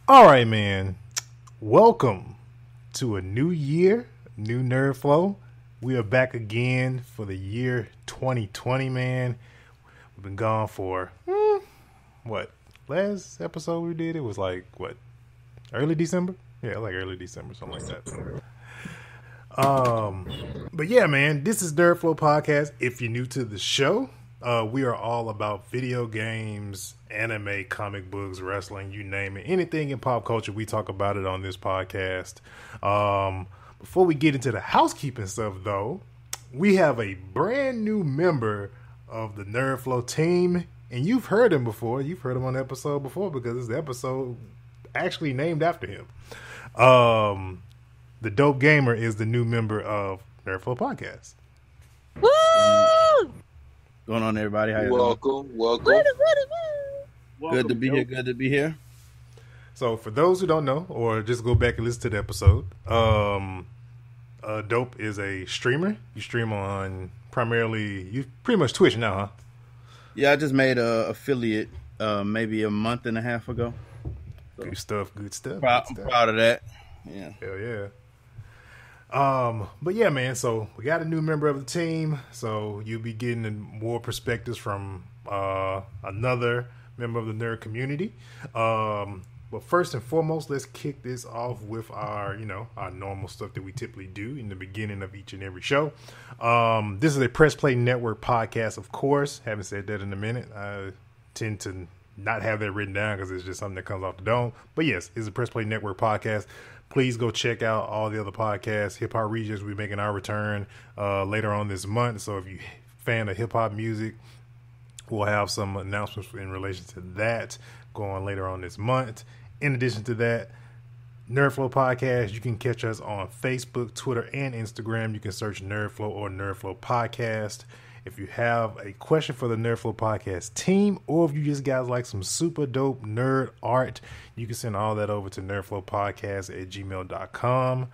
All right, man. Welcome to a new year, new NerdFlow. We are back again for the year 2020, man. We've been gone for, what? Last episode we did, it was like, what? Early December? Yeah, like early December, something like that. But yeah, man, this is NerdFlow Podcast. If you're new to the show, we are all about video games, anime, comic books, wrestling, you name it. Anything in pop culture, we talk about it on this podcast. Before we get into the housekeeping stuff, though, we have a brand new member of the NerdFlow team, and you've heard him before. You've heard him on the episode before because it's the episode actually named after him. The Dope Gamer is the new member of NerdFlow Podcast. Woo! What's going on, everybody? How you welcome. Good to be here. Good to be here. So, for those who don't know, or just go back and listen to the episode, Dope is a streamer. You stream on you pretty much Twitch now, huh? Yeah, I just made a affiliate maybe a month and a half ago. So, good stuff. I'm proud of that. Yeah. Hell yeah. But yeah, man, so we got a new member of the team, so you'll be getting more perspectives from another member of the nerd community. But first and foremost, let's kick this off with our normal stuff that we typically do in the beginning of each and every show. This is a Press Play Network podcast, of course. Haven't said that in a minute. I tend to not have that written down because it's just something that comes off the dome. But yes, it's a Press Play Network podcast. Please go check out all the other podcasts. Hip Hop Regions, we're making our return later on this month. So if you're a fan of hip hop music, we'll have some announcements in relation to that going later on this month. In addition to that, NerdFlow Podcast, you can catch us on Facebook, Twitter, and Instagram. You can search NerdFlow or NerdFlow Podcast. If you have a question for the NerdFlow Podcast team, or if you just guys like some super dope nerd art, you can send all that over to nerdflowpodcast@gmail.com.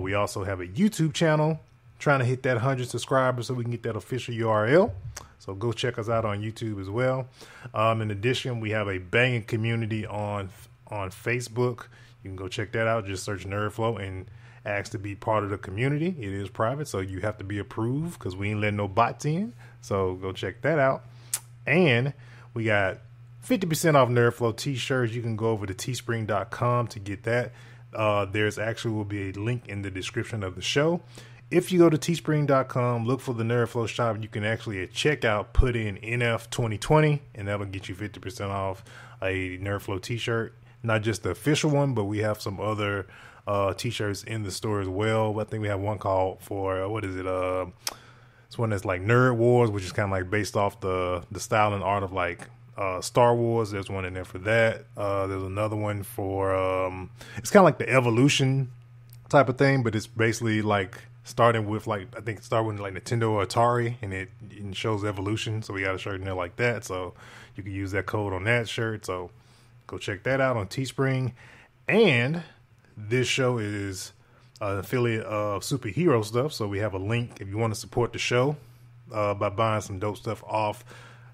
We also have a YouTube channel, trying to hit that 100 subscribers so we can get that official URL. So go check us out on YouTube as well. In addition, we have a banging community on Facebook. You can go check that out. Just search NerdFlow and ask to be part of the community. It is private, so you have to be approved because we ain't letting no bots in. So go check that out. And we got 50% off NerdFlow t-shirts. You can go over to teespring.com to get that. There's actually will be a link in the description of the show. If you go to teespring.com, look for the NerdFlow shop, you can actually at checkout put in NF 2020, and that'll get you 50% off a NerdFlow t-shirt. Not just the official one, but we have some other t-shirts in the store as well. I think we have one called for it's one that's like Nerd Wars, which is kind of like based off the style and art of like Star Wars. There's one in there for that. There's another one for it's kind of like the evolution type of thing, but it's basically like starting with like I think it started with like Nintendo or Atari, and it shows evolution. So we got a shirt in there like that, so you can use that code on that shirt. So go check that out on Teespring. And this show is an affiliate of superhero stuff, so we have a link if you want to support the show by buying some dope stuff off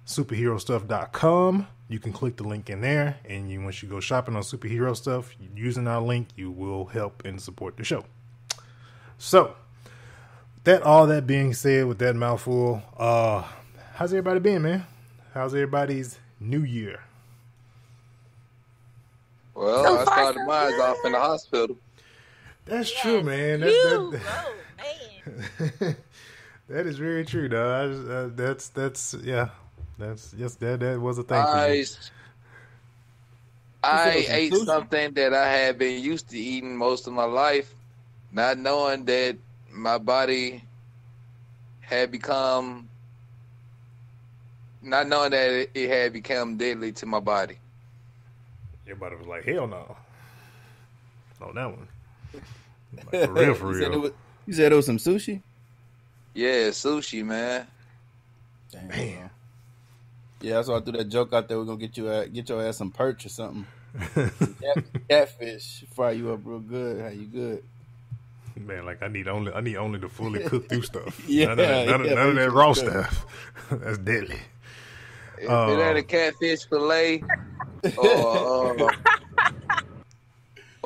superherostuff.com. You can click the link in there, and once you go shopping on superhero stuff using our link, you will help and support the show. So, all that being said, with that mouthful, how's everybody been, man? How's everybody's new year? Well, I started mine off in the hospital. That's true, man. Man. That is very true, though. That was a thing for you. I ate something that I had been used to eating most of my life, not knowing that my body had become, not knowing that it had become deadly to my body. Everybody was like, hell no. On that one. Like, for real. You said it was some sushi? Yeah, sushi, man. Damn. Yeah, so I threw that joke out there. We're going to get your ass some perch or something. Catfish. Fry you up real good. How you good? Man, like I need only the fully cooked through stuff. Yeah, none of that raw stuff. That's deadly. If it had a catfish fillet or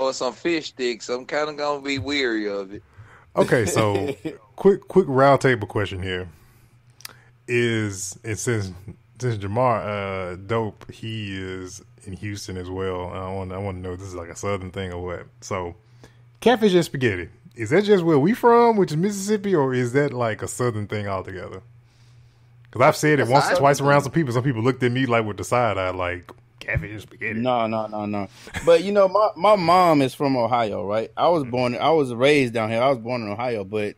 or some fish sticks, I'm kind of gonna be weary of it. Okay, so quick round table question here is, and since Jamar Dope, he is in Houston as well. I want to know if this is like a Southern thing or what. So, catfish and spaghetti, is that just where we from, which is Mississippi, or is that like a Southern thing altogether? Because I've said it once or twice around some people. Some people looked at me like with the side eye, like catfish and spaghetti. No. But you know, my mom is from Ohio, right? I was raised down here. I was born in Ohio, but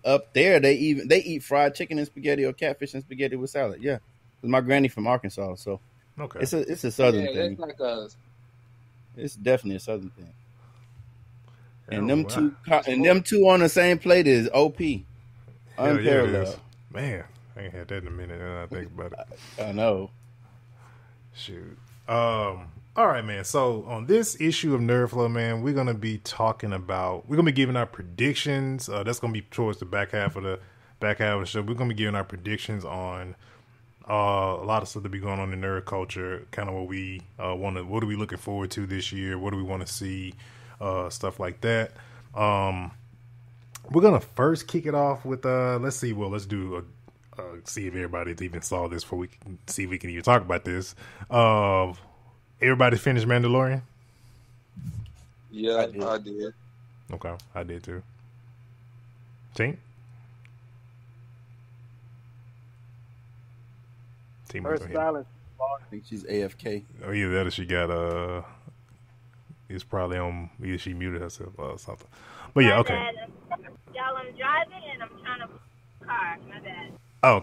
up there they eat fried chicken and spaghetti or catfish and spaghetti with salad. Yeah, 'cause my granny from Arkansas, so Okay, it's a Southern thing. That's like a. It's definitely a Southern thing. And Oh, them wow. them two on the same plate is OP, Hell yeah, it unparalleled. is. Man, I ain't had that in a minute. Now that I think about it. I know. Shoot. All right, man. So on this issue of NerdFlow, man, we're gonna be giving our predictions. That's gonna be towards the back half of the show. We're gonna be giving our predictions on a lot of stuff that be going on in nerd culture. Kind of what we what are we looking forward to this year? What do we want to see? Stuff like that. We're gonna first kick it off with let's see. Well, let's do see if everybody even saw this before we can see if we can even talk about this. Everybody finished Mandalorian? Yeah, I did. Okay, I did too. Tink? Team Her silence. I think she's AFK. Oh, either that or she got it's probably on, either she muted herself or something. But yeah, okay. Y'all, I'm driving and I'm trying to car. My bad. Oh,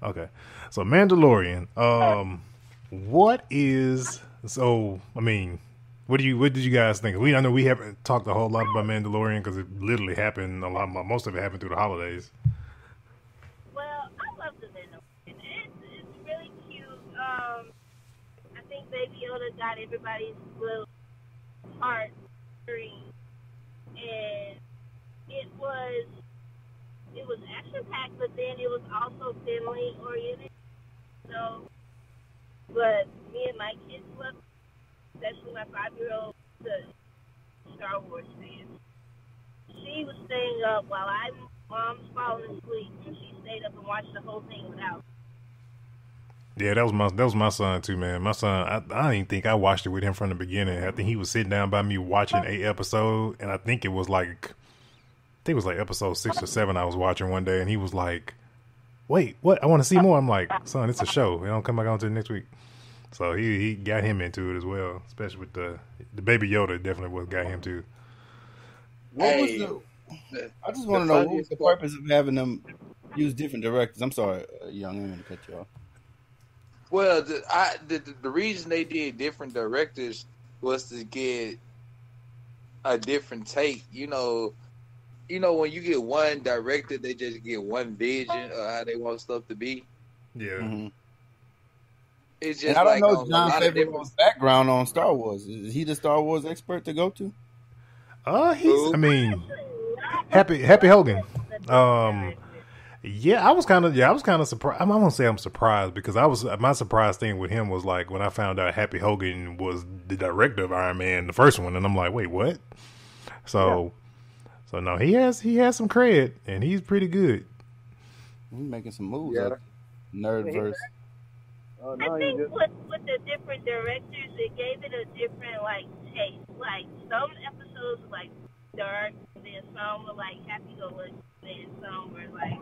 okay. So Mandalorian. What is I mean, what did you guys think? I know we haven't talked a whole lot about Mandalorian because it literally happened most of it happened through the holidays. Well, I love the Mandalorian. It's really cute. I think Baby Yoda got everybody's little heart dream, and it was action packed, but then it was also family oriented. So, but me and my kids loved, especially my 5-year-old, the Star Wars fan. She was staying up while mom's falling asleep, and she stayed up and watched the whole thing without. Yeah, that was my son too, man. My son, I didn't even think I watched it with him from the beginning. I think he was sitting down by me watching a episode, and I think it was like episode 6 or 7 I was watching one day, and he was like, "Wait, what? I want to see more." I'm like, "Son, it's a show. It don't come back on until next week." So he got him into it as well, especially with the Baby Yoda. Definitely what got him too. I just want to know, what was the purpose of having them use different directors? I'm sorry, young, I'm going to cut you off. Well, the reason they did different directors was to get a different take. You know, when you get one director, they just get one vision of how they want stuff to be. Yeah. Mm-hmm. It's just and I don't like know John Favreau's background on Star Wars. Is he the Star Wars expert to go to? Happy Hogan. Yeah, I was kind of surprised. I won't say I'm surprised because my surprise thing with him was like when I found out Happy Hogan was the director of Iron Man, the first one, and I'm like, wait, what? So no, he has some cred and he's pretty good. He's making some moves. Yeah. Nerdverse. I think with the different directors, it gave it a different taste. Like some episodes were like dark, and then some were like happy-go-lucky, and some were like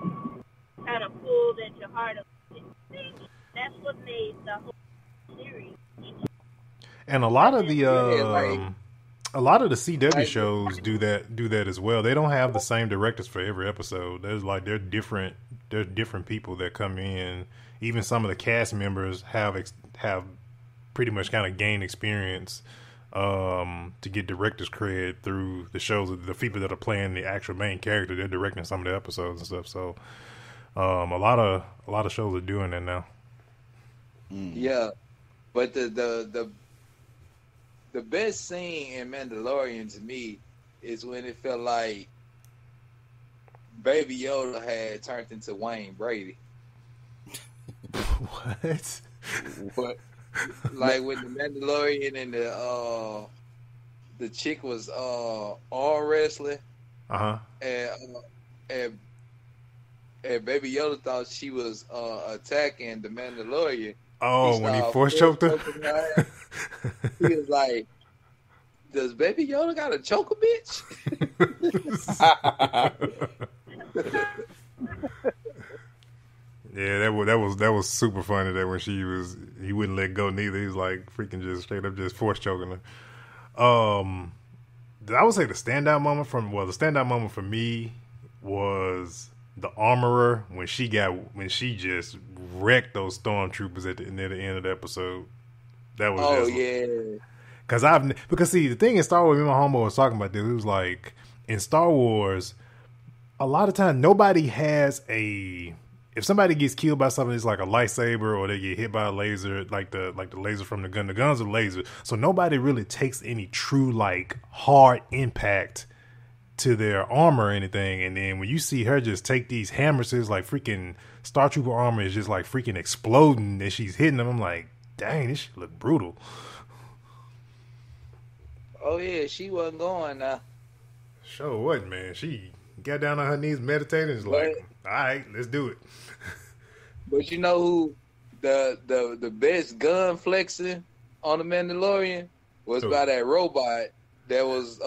kind of pulled at your heart. That's what made the whole series. And a lot of the CW shows do that as well. They don't have the same directors for every episode. They're different people that come in. Even some of the cast members have pretty much kind of gained experience to get director's cred through the shows. The people that are playing the actual main character, they're directing some of the episodes and stuff. So a lot of shows are doing that now. Yeah, but the best scene in Mandalorian to me is when it felt like Baby Yoda had turned into Wayne Brady. What? Like with the Mandalorian and the chick was arm wrestling, and Baby Yoda thought she was attacking the Mandalorian. Oh, when he force choked her? He was like, "Does Baby Yoda got a choker, bitch?" Yeah, that was super funny. That when he wouldn't let go neither. He was like freaking just straight up just force choking her. I would say the standout moment for me was the Armorer when she just wrecked those stormtroopers near the end of the episode. That was because see, the thing in Star Wars, me and my homeboy was talking about this. It was like in Star Wars, a lot of times nobody has if somebody gets killed by something, it's like a lightsaber, or they get hit by a laser, like the laser from the gun. The gun's a laser, so nobody really takes any true like hard impact to their armor or anything. And then when you see her just take these hammers, it's like freaking Star Trooper armor is just like freaking exploding as she's hitting them. I'm like, dang, this shit look brutal. Oh yeah, she wasn't going now. Sure wasn't, man. She got down on her knees meditating and was like, all right, let's do it. But you know who the best gun flexing on the Mandalorian was by that robot that was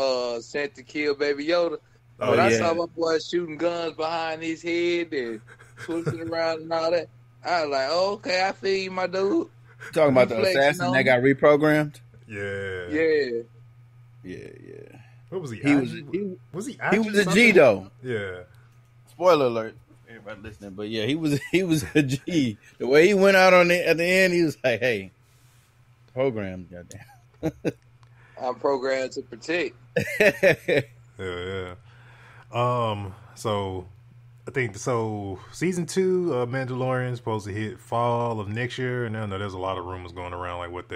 sent to kill Baby Yoda. When I saw my boy shooting guns behind his head and twisting around and all that, I was like, oh, okay, I feel you, my dude. Talking about the assassin that got reprogrammed? Yeah. What was he? He was a G though. Yeah. Spoiler alert. Everybody listening, but yeah, he was a G. The way he went out at the end, he was like, "Hey, programmed, goddamn." I'm programmed to protect. Yeah. So I think season 2 of Mandalorian is supposed to hit fall of next year, and I know there's a lot of rumors going around like what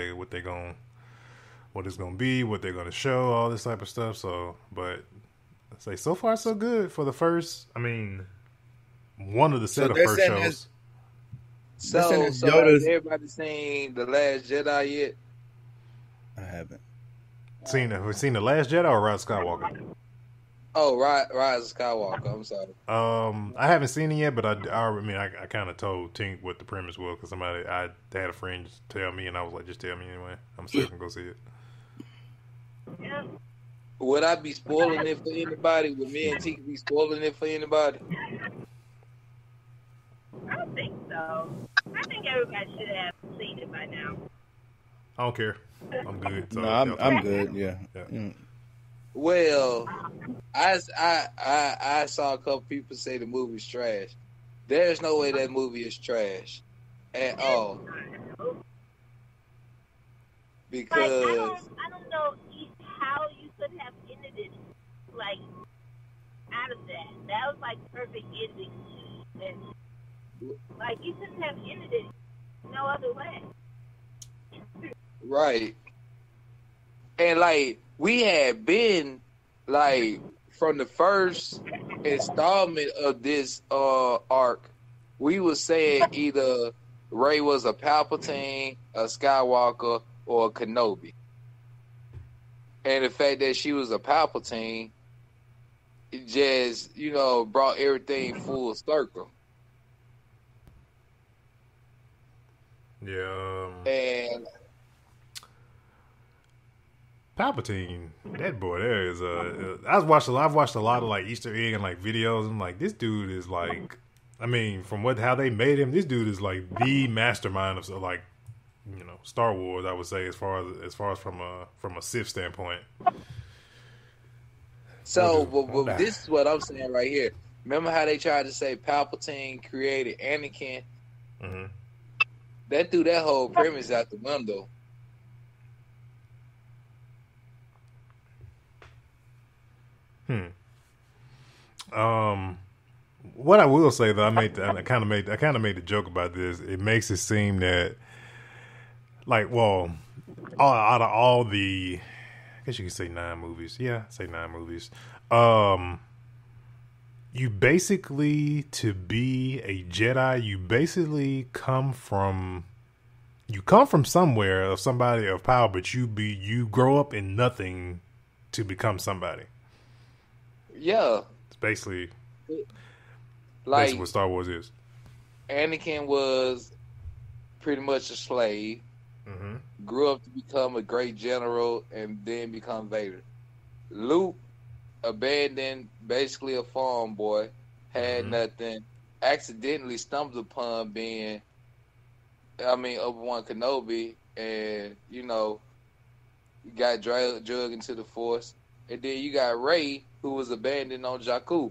it's gonna be, what they're gonna show, all this type of stuff. So, but I say so far so good for the first. I mean, one of the set of first shows. So has everybody seen The Last Jedi yet? I haven't. Have we seen The Last Jedi or Rise of Skywalker? Oh, Rise of Skywalker. I'm sorry. I haven't seen it yet, but I kind of told Tink what the premise was because I had a friend tell me, and I was like, just tell me anyway. I'm still gonna go see it. Yeah. Would I be spoiling it for anybody? Would me and Tink be spoiling it for anybody? I don't think so. I think everybody should have seen it by now. I don't care. I'm good. So no, I'm good. Yeah. Well, I saw a couple people say the movie's trash. There's no way that movie is trash at all. Because I don't know how you could have ended it like out of that. That was like perfect ending. And like you couldn't have ended it no other way. Right. And like we had been like from the first installment of this arc, we were saying either Rey was a Palpatine, a Skywalker, or a Kenobi. And the fact that she was a Palpatine, it just, brought everything full circle. Yeah. And Palpatine, that boy there is I've watched a lot of like Easter egg and like videos. I'm like, this dude is like, I mean, from how they made him, this dude is like the mastermind of like, Star Wars. I would say as far as from a Sith standpoint. So, but this is what I'm saying right here. Remember how they tried to say Palpatine created Anakin? Mm-hmm. That threw that whole premise out the window. What I will say though, I kind of made the joke about this. It makes it seem that, like, well, out of all the, I guess you can say 9 movies. Yeah, say 9 movies. You basically, to be a Jedi, you basically come from somewhere, of somebody of power, but you grow up in nothing to become somebody. Yeah, It's basically like what Star Wars is. Anakin was pretty much a slave, Mm-hmm. grew up to become a great general, and then become Vader. Luke abandoned, basically a farm boy, had nothing, accidentally stumbled upon Obi-Wan Kenobi, and, got drugged into the Force. And then you got Rey, who was abandoned on Jakku.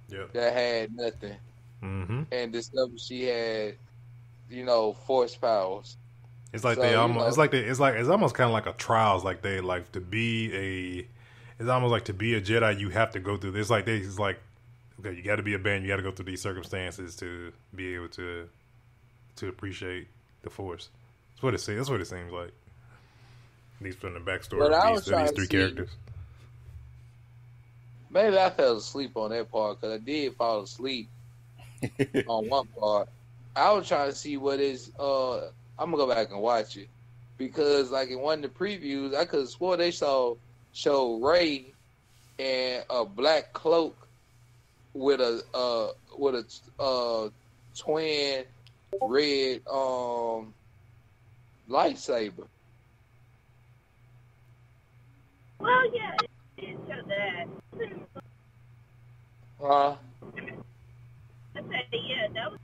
Yep. That had nothing. Mm-hmm. And discovered she had, Force powers. It's like it's almost kind of like a trials. Like they like to be it's almost like to be a Jedi, you have to go through this. Okay, you got to be a band, you got to go through these circumstances to be able to appreciate the Force. That's what it seems. That's what it seems like. At least from the backstory of these three characters. Maybe I fell asleep on that part because I did fall asleep on one part. I was trying to see what is. I'm gonna go back and watch it because, like in one of the previews, I could have swore they show Rey in a black cloak with a twin red lightsaber. Well, yeah, it did show that. I said, yeah, that was.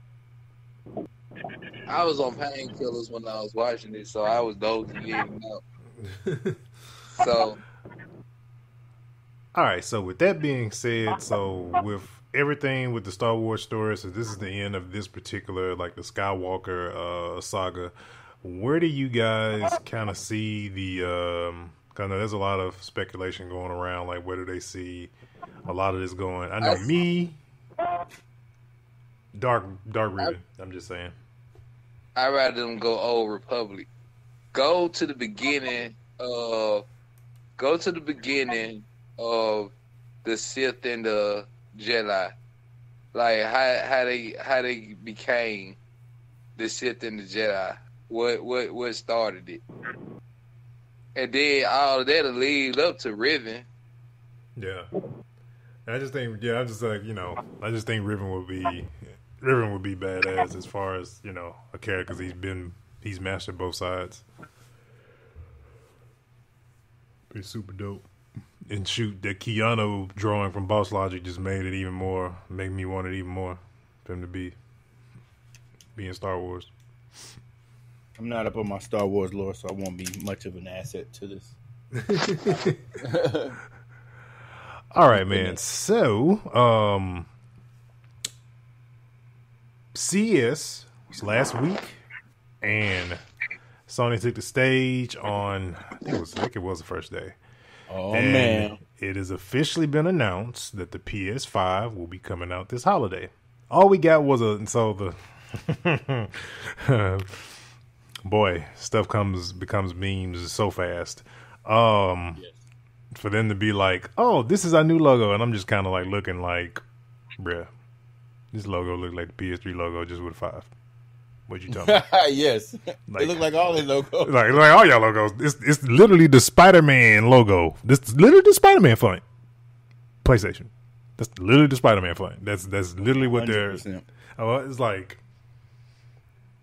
I was on painkillers when I was watching it, so I was dozing in and out. So, all right. So with that being said, so with everything with the Star Wars story, so this is the end of this particular, like the Skywalker saga. Where do you guys kind of see the? Kind of, there's a lot of speculation going around. Like, where do they see a lot of this going? I know Dark Ribbon. I'm just saying. I'd rather them go Old Republic. Go to the beginning of the Sith and the Jedi. Like how they became the Sith and the Jedi. What started it? And then all of that'll lead up to Riven. Yeah. I just think I just think Riven would be badass as far as, a character, because he's mastered both sides. Be super dope. And shoot, the Keanu drawing from Boss Logic just made me want it even more for him to be in Star Wars. I'm not up on my Star Wars lore, so I won't be much of an asset to this. All right, man. So, CES was last week, and Sony took the stage on, I think it was the first day. Oh, and man. It has officially been announced that the PS5 will be coming out this holiday. All we got was boy, stuff becomes memes so fast. Yes. For them to be like, oh, this is our new logo, and I'm just kind of like looking like, bruh, this logo look like the PS3 logo just with a 5. What you talking about? Yes, like, it look like all the logos. Like all y'all logos. It's literally the Spider-Man logo. This is literally the Spider-Man font. PlayStation. That's literally the Spider-Man font. That's literally what 100%. They're. Oh, it's like.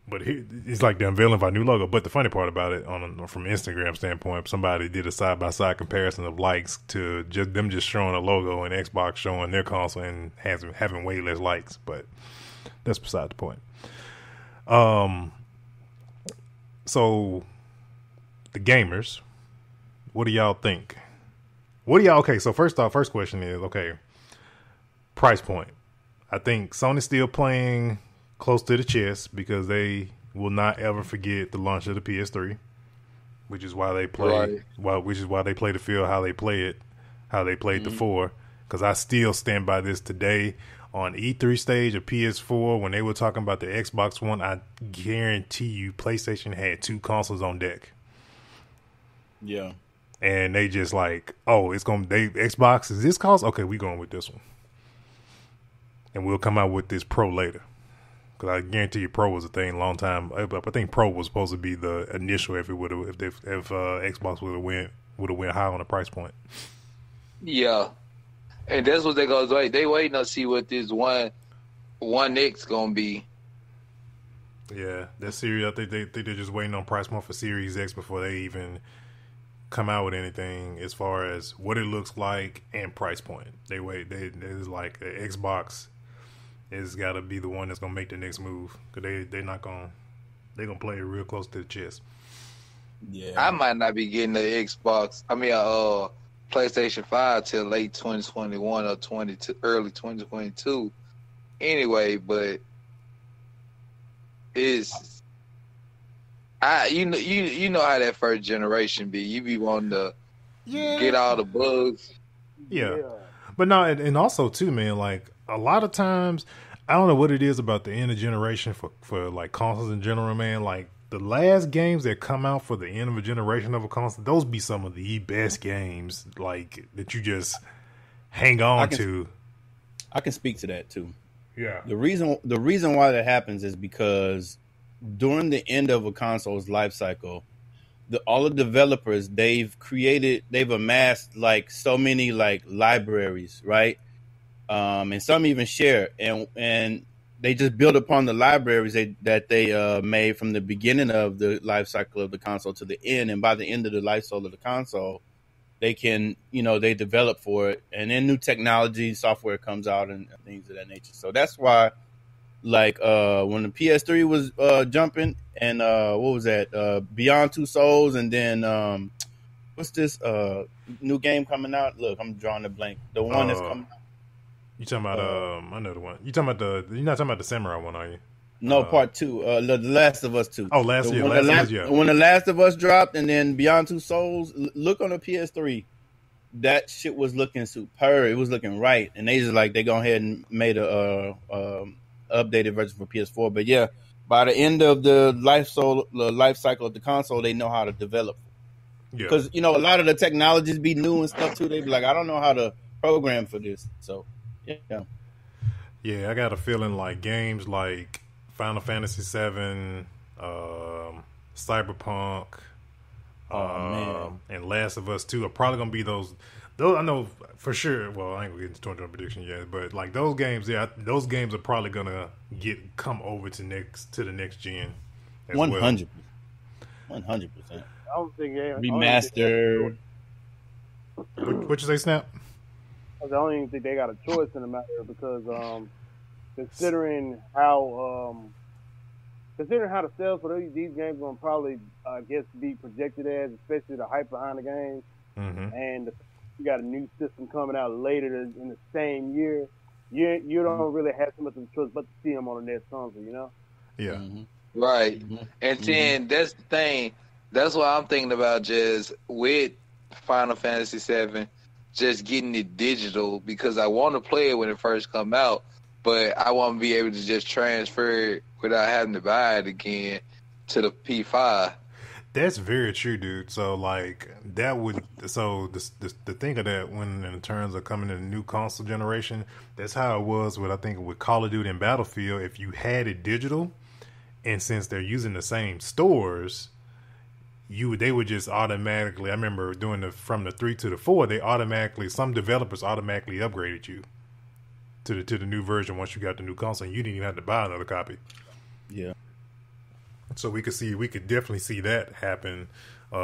But it's like the unveiling of our new logo. But the funny part about it, from an Instagram standpoint, somebody did a side-by-side comparison of likes to just showing a logo and Xbox showing their console and having way less likes. But that's beside the point. So the gamers, what do y'all think? Okay, so first question is, okay, price point. I think Sony's still playing close to the chest because they will not ever forget the launch of the PS3, which is why they play. Right. Which is why they play the field how they play it, how they played the 4. Because I still stand by this today. On E3 stage of PS4, when they were talking about the Xbox One, I guarantee you, PlayStation had 2 consoles on deck. Yeah, and they just like, oh, Xbox is this console? Okay, we going with this one, and we'll come out with this Pro later. Because I guarantee you, Pro was a thing a long time. I think Pro was supposed to be the initial if Xbox would have would have went high on the price point. Yeah, and that's what they go wait. They waiting to see what this one X gonna be. Yeah, that series. I think they're just waiting on price point for Series X before they even come out with anything as far as what it looks like and price point. They wait. It's like the Xbox is got to be the one that's gonna make the next move because they're gonna play it real close to the chest. Yeah, I might not be getting the Xbox. I mean, PlayStation 5 till late 2021 or early 2022. Anyway, but it's you know how that first generation be. You be wanting to get all the bugs. Yeah. But no, and also too, man, like a lot of times, I don't know what it is about the end of generation for like consoles in general, man. Like the last games that come out for the end of a generation of a console, those be some of the best games, like that you just hang on to. I can speak to that too. Yeah. The reason why that happens is because during the end of a console's life cycle, all the developers they've amassed like so many like libraries, right? And some even share, and they just build upon the libraries that they made from the beginning of the life cycle of the console to the end, and by the end of the life cycle of the console, they can, they develop for it, and then new technology, software comes out, and things of that nature. So that's why, like, when the PS3 was jumping, and what was that? Beyond Two Souls, and then what's this new game coming out? Look, I'm drawing a blank. The one that's coming out. You talking about I know the one. You're not talking about the samurai one, are you? No, part 2. The Last of Us 2. Oh, Last of Us, yeah. When The Last of Us dropped, and then Beyond Two Souls, look on the PS3. That shit was looking superb. It was looking right, and they go ahead and made a updated version for PS4. But yeah, by the end of the life cycle of the console, they know how to develop. Yeah, because a lot of the technologies be new and stuff too. They be like, I don't know how to program for this. So yeah, I got a feeling like games like Final Fantasy VII, Cyberpunk, and Last of Us 2 are probably gonna be those. I know for sure. Well, I ain't gonna get into 2020 prediction yet, but like those games, those games are probably gonna come over to the next gen. 100%. I don't think remaster. What you say, Snap? I don't even think they got a choice in the matter because considering how the sales for these games gonna probably be projected as, especially the hype behind the games, and you got a new system coming out later in the same year, you don't really have too much of a choice but to see them on the next console, Yeah. Right. And then that's the thing. That's what I'm thinking about, just with Final Fantasy VII, just getting it digital, because I want to play it when it first come out, but I want to be able to just transfer it without having to buy it again to the P5. That's very true, dude. So like that would the thing of that when in terms of coming to the new console generation, that's how it was with Call of Duty and Battlefield. If you had it digital, and since they're using the same stores, they would just automatically. I remember doing from the 3 to the 4, some developers automatically upgraded you to the new version once you got the new console, and you didn't even have to buy another copy. Yeah. So we could definitely see that happen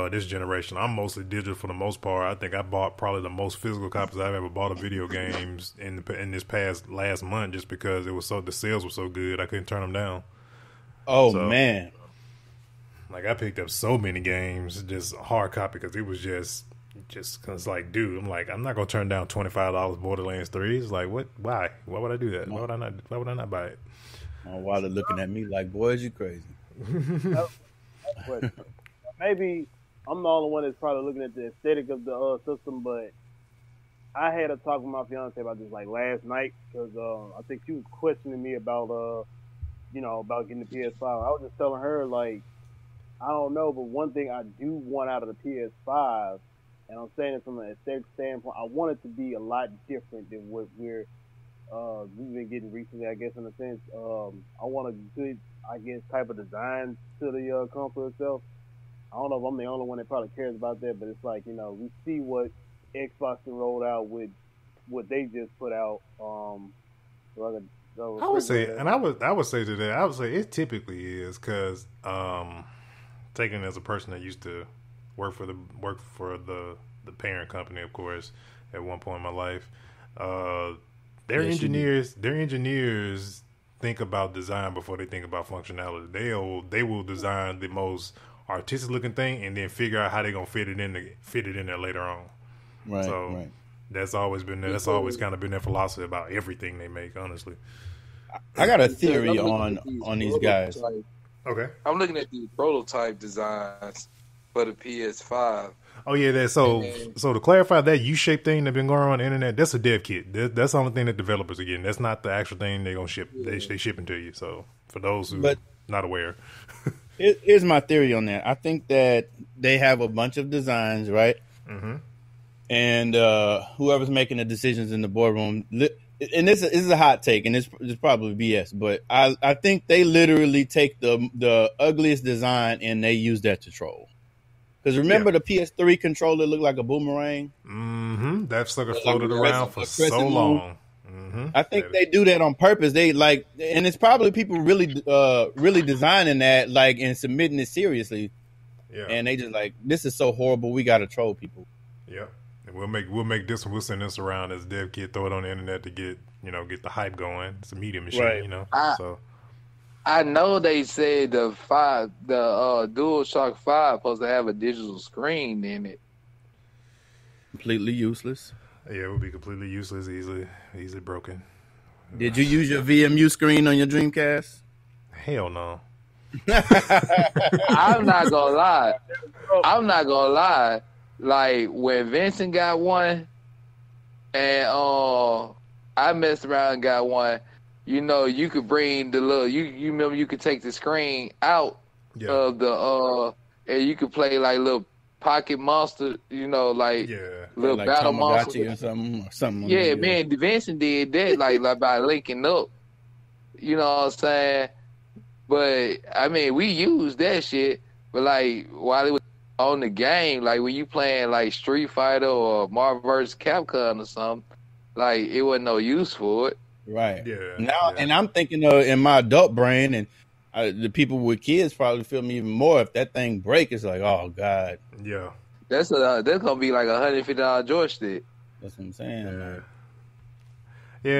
this generation. I'm mostly digital for the most part. I think I bought probably the most physical copies I've ever bought of video games in this last month, just because the sales were so good I couldn't turn them down. Oh man. Like I picked up so many games, just hard copy, because it was just cause like, dude, I'm like, I'm not gonna turn down $25 Borderlands 3. It's like, what? Why? Why would I do that? Why would I not buy it? My wallet looking at me like, boys, you crazy. Maybe I'm the only one that's probably looking at the aesthetic of the system, but I had a talk with my fiance about this like last night, because I think she was questioning me about about getting the PS5. I was just telling her, like, I don't know, but one thing I do want out of the PS5, and I'm saying it from an aesthetic standpoint, I want it to be a lot different than what we've been getting recently, I guess, in a sense. I want a good, I guess, type of design to the console itself. I don't know if I'm the only one that probably cares about that, but it's like, we see what Xbox rolled out with what they just put out. I would say, and I would say to that, I would say it typically is because taking as a person that used to work for the parent company, of course, at one point in my life, their engineers think about design before they think about functionality. They will design the most artistic looking thing and then figure out how they're gonna fit it in there later on. Right. So right. that's always been there. That's always kind of been their philosophy about everything they make, honestly. I got a theory on these guys. Okay. I'm looking at these prototype designs for the PS5. Oh yeah, so to clarify, that U-shaped thing that's been going around on the internet, that's a dev kit. That's the only thing that developers are getting. That's not the actual thing they're gonna ship. They shipping to you. So for those who not aware, here's my theory on that. I think that they have a bunch of designs, right? Mm-hmm. And whoever's making the decisions in the boardroom, and this is a hot take, and it's probably BS, but I think they literally take the ugliest design and they use that to troll. Because remember the PS3 controller looked like a boomerang? Mm-hmm. That sucker floated around for so long. Mm-hmm. I think they do that on purpose. They and it's probably people really designing that and submitting it seriously. Yeah. And they just this is so horrible. We got to troll people. Yeah. And we'll make this one. We'll send this around as a dev kit. Throw it on the internet to get the hype going. It's a media machine, right. So. I know they said the DualShock 5 supposed to have a digital screen in it. Completely useless. Yeah, it would be completely useless, easily broken. Did you use your VMU screen on your Dreamcast? Hell no. I'm not gonna lie. Like when Vincent got one, and I messed around and got one. You could bring the little. You remember you could take the screen out of the and you could play like little Pocket Monster. Little battle monster or something. Yeah, man, Vincent did that like by linking up. You know what I'm saying? But I mean, we used that shit. But while it was on the game, when you playing Street Fighter or Marvel vs. Capcom or something, it wasn't no use for it. Right. Yeah. And I'm thinking in my adult brain, and the people with kids probably feel me even more. If that thing break, it's like, oh god. Yeah. That's gonna be like $150 joystick. That's what I'm saying. Yeah. I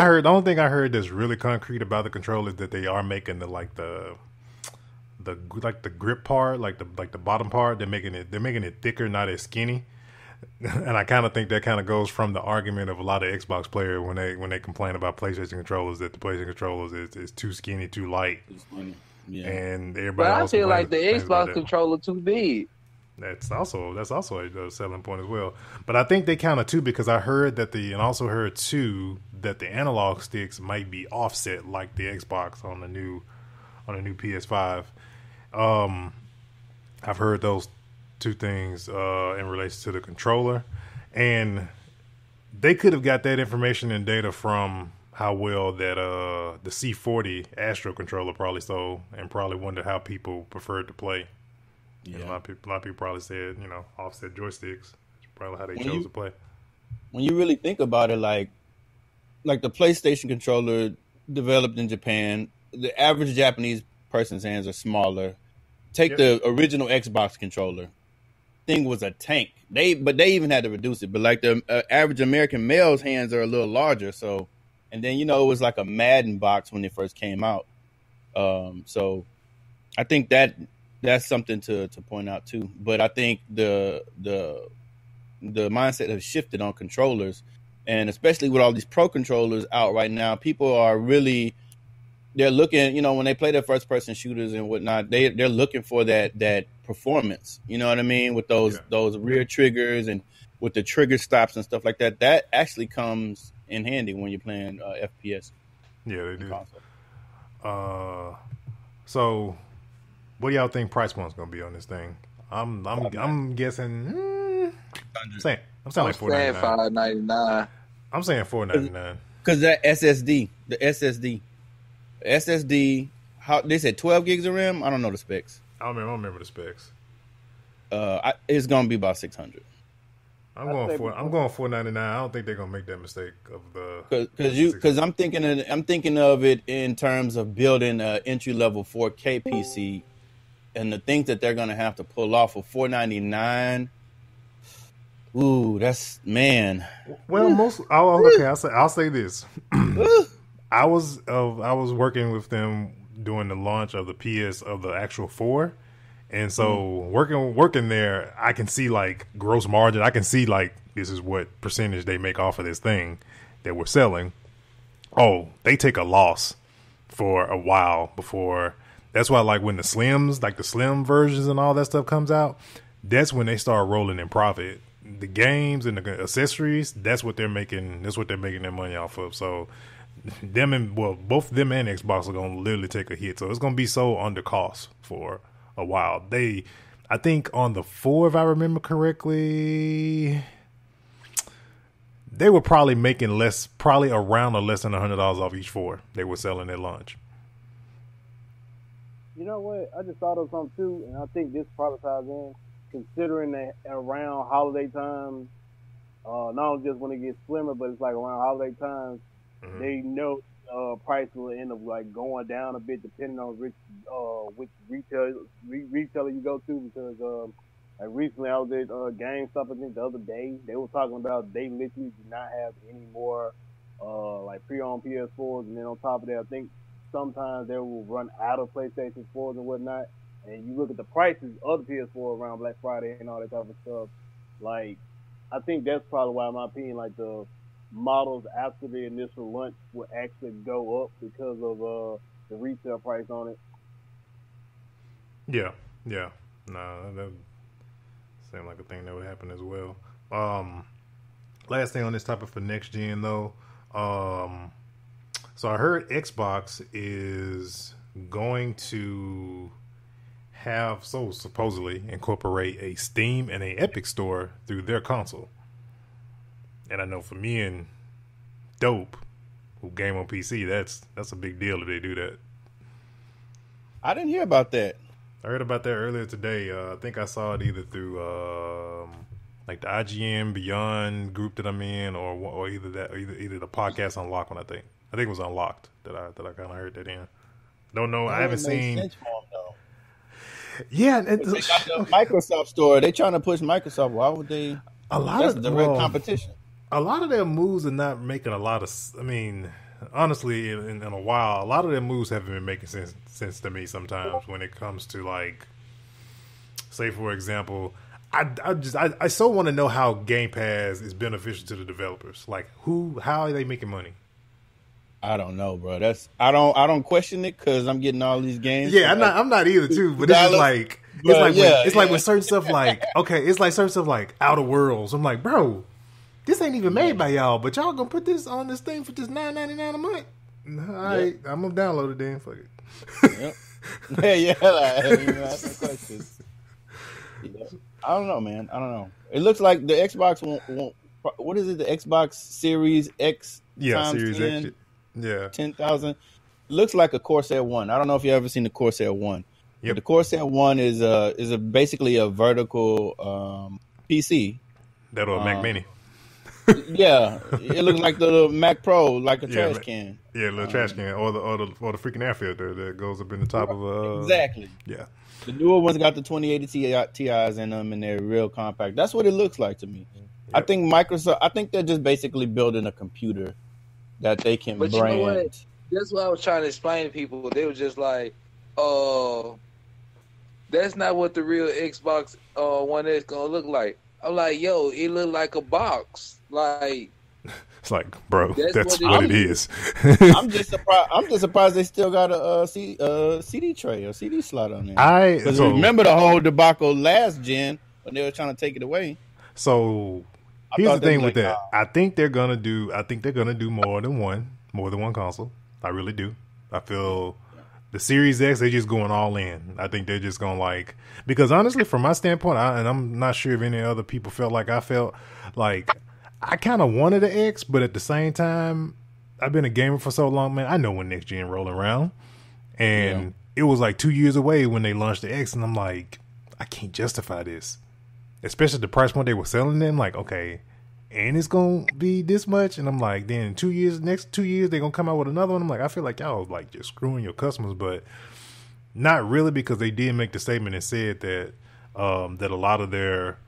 heard. The only thing I heard that's really concrete about the controller is that they are making the grip part, the bottom part. They're making it thicker, not as skinny. And I kind of think that kind of goes from the argument of a lot of Xbox players when they complain about PlayStation controllers, that the PlayStation controllers is too skinny, too light. Yeah. And everybody. But I feel like the Xbox controller too big. That's also a selling point as well. But I think they count it too, because I heard that and also heard too that the analog sticks might be offset like the Xbox on the new PS5. I've heard those two things in relation to the controller, and they could have got that information and data from how well that the C40 Astro controller probably sold, and probably wondered how people preferred to play. Yeah. A lot of people probably said, offset joysticks. That's probably how they chose to play. When you really think about it, like the PlayStation controller developed in Japan, the average Japanese person's hands are smaller. Take the original Xbox controller. Thing was a tank. They even had to reduce it. But the average American male's hands are a little larger. So, and then it was like a Madden box when it first came out. So, I think that's something to point out too. But I think the mindset has shifted on controllers, and especially with all these pro controllers out right now, people are really. They're looking, when they play their first person shooters and whatnot, they're looking for that performance. You know what I mean? With those rear triggers and with the trigger stops and stuff like that. That actually comes in handy when you're playing FPS. Yeah, they do. So, what do y'all think price point's gonna be on this thing? I'm guessing. I'm saying like $4.99. I'm saying $4.99. Because that SSD, how they said 12 gigs of RAM. I don't know the specs. I don't remember the specs. It's gonna be about $600. I'm going $499. I don't think they're gonna make that mistake of the because I'm thinking of it in terms of building an entry level 4K PC, and the things that they're gonna have to pull off for $499. Ooh, that's man. Well, I'll say this. I was working with them during the launch of the actual 4. And so working there, I can see like gross margin. I can see like this is what percentage they make off of this thing that we're selling. Oh, they take a loss for a while before. That's why like when the slims, like the slim versions and all that stuff comes out, that's when they start rolling in profit. The games and the accessories, that's what they're making. That's what they're making their money off of. So both them and Xbox are gonna literally take a hit. So it's gonna be so under cost for a while. I think on the 4, if I remember correctly, they were probably making around or less than $100 off each 4 they were selling at launch. You know what? I just thought of something too, and I think this probably ties in, considering that around holiday time, not only just when it gets slimmer, but it's like around holiday times, they know price will end up like going down a bit depending on which retailer you go to, because like recently I was at GameStop, I think the other day, they were talking about they literally do not have any more like pre-owned PS4s, and then on top of that, I think sometimes they will run out of PlayStation 4s and whatnot, and you look at the prices of the PS4 around Black Friday and all that type of stuff, like I think that's probably why, in my opinion, like the models after the initial launch will actually go up because of the retail price on it. Yeah. No, that seemed like a thing that would happen as well. Last thing on this topic for next gen though. So I heard Xbox is going to supposedly incorporate a Steam and a Epic store through their console. And I know for me and Dope, who game on PC, that's a big deal if they do that. I didn't hear about that. I heard about that earlier today. I think I saw it either through like the IGN Beyond group that I'm in, or either the podcast Unlocked one. I think it was Unlocked that I kind of heard that in. Don't know. I haven't seen. Sense for them, though. Yeah, they got the Microsoft store. They trying to push Microsoft. Why would they? That's direct competition. A lot of their moves are not making a lot of. I mean, honestly, in a while, a lot of their moves haven't been making sense to me. Sometimes when it comes to like, say for example, I so want to know how Game Pass is beneficial to the developers. Like, how are they making money? I don't know, bro. I don't question it because I'm getting all these games. Yeah, I'm not either too. But this is like, it's like with certain stuff like, okay, it's like certain stuff like Outer Worlds. I'm like, bro, this ain't even made by y'all, but y'all gonna put this on this thing for just $9.99 a month. All right, I'm gonna download it then. Fuck it. Like, I didn't even ask no questions. Yeah. I don't know, man. I don't know. It looks like the Xbox won't. What is it? The Xbox Series X? Yeah, times Series 10, X. Yeah, 10,000. Looks like a Corsair One. I don't know if you ever seen the Corsair One. Yep. The Corsair One is basically a vertical PC. That'll Mac Mini. Yeah, it looks like the Mac Pro, like a trash can. Yeah, a little trash can, or the freaking air filter that goes up in the top of exactly. Yeah, the newer ones got the 2080 Ti's in them, and they're real compact. That's what it looks like to me. Yep. I think they're just basically building a computer that they can brand. You know what? That's what I was trying to explain to people. They were just like, that's not what the real Xbox One is gonna look like. I'm like, yo, it look like a box. Like, it's like, bro, that's what it is. I'm just surprised they still got a CD tray or CD slot on there. Because remember the whole debacle last gen when they were trying to take it away. So here's the thing with that. I think they're gonna do more than one console. I really do. I feel the Series X, they're just going all in. I think they're just going like, because honestly, from my standpoint, and I'm not sure if any other people felt like I felt like I kind of wanted an X, but at the same time, I've been a gamer for so long, man. I know when next gen rolling around, and it was like 2 years away when they launched the X, and I'm like, I can't justify this, especially the price point they were selling them. Like, okay, and it's gonna be this much, and I'm like, then next 2 years they're gonna come out with another one. I'm like, I feel like y'all like just screwing your customers, but not really, because they did make the statement and said that that a lot of their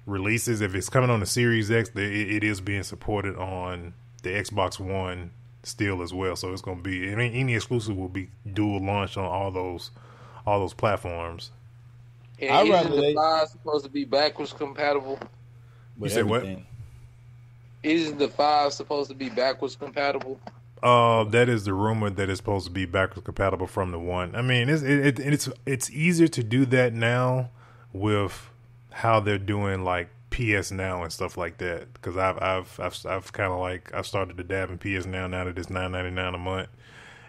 releases, if it's coming on the Series X, it is being supported on the Xbox One still as well. So it's going to be, I mean, any exclusive will be dual launch on all those platforms. And isn't the 5 supposed to be backwards compatible? You said what? Isn't the 5 supposed to be backwards compatible? That is the rumor that it's supposed to be backwards compatible from the 1. I mean, it's easier to do that now with how they're doing like PS Now and stuff like that, because I've kind of like I've started to dab in PS Now that it's $9.99 a month,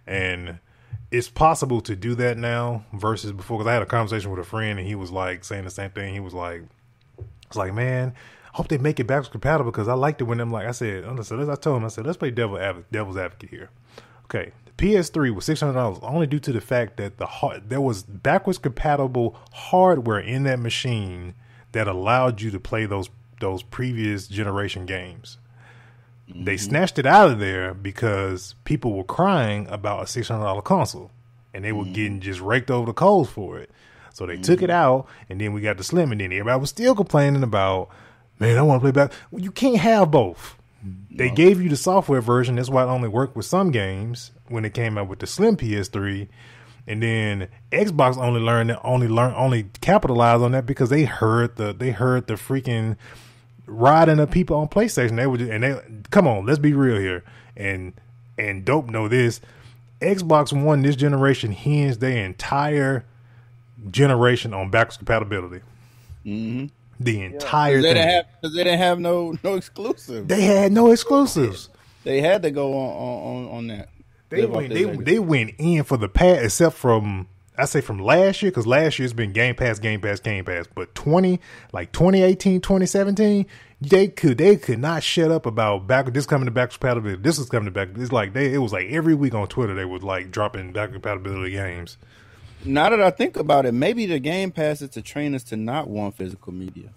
and it's possible to do that now versus before. Because I had a conversation with a friend and he was like saying the same thing. He was like, "It's like, man, I hope they make it backwards compatible because I liked it when them like I told him, I said, let's play devil's advocate here. Okay, the PS3 was $600 only due to the fact that there was backwards compatible hardware in that machine that allowed you to play those previous generation games. Mm-hmm. They snatched it out of there because people were crying about a $600 console, and they were getting just raked over the coals for it. So they took it out, and then we got the Slim, and then everybody was still complaining about, man, I want to play back. Well, you can't have both. They gave you the software version. That's why it only worked with some games when it came out with the Slim PS3. And then Xbox only capitalized on that because they heard the freaking riding of people on PlayStation. Come on, let's be real here. And dope know this. Xbox One this generation hinged their entire generation on backwards compatibility. Mm-hmm. The entire thing. Because they didn't have no exclusives. They had no exclusives. They had to go on that. They went in for the past, except from last year, because last year's been Game Pass. But 2018, 2017, they could not shut up about this coming to backwards compatibility. This is coming to back. It's like it was like every week on Twitter they would like dropping backwards compatibility games. Now that I think about it, maybe the Game Pass is to train us to not want physical media.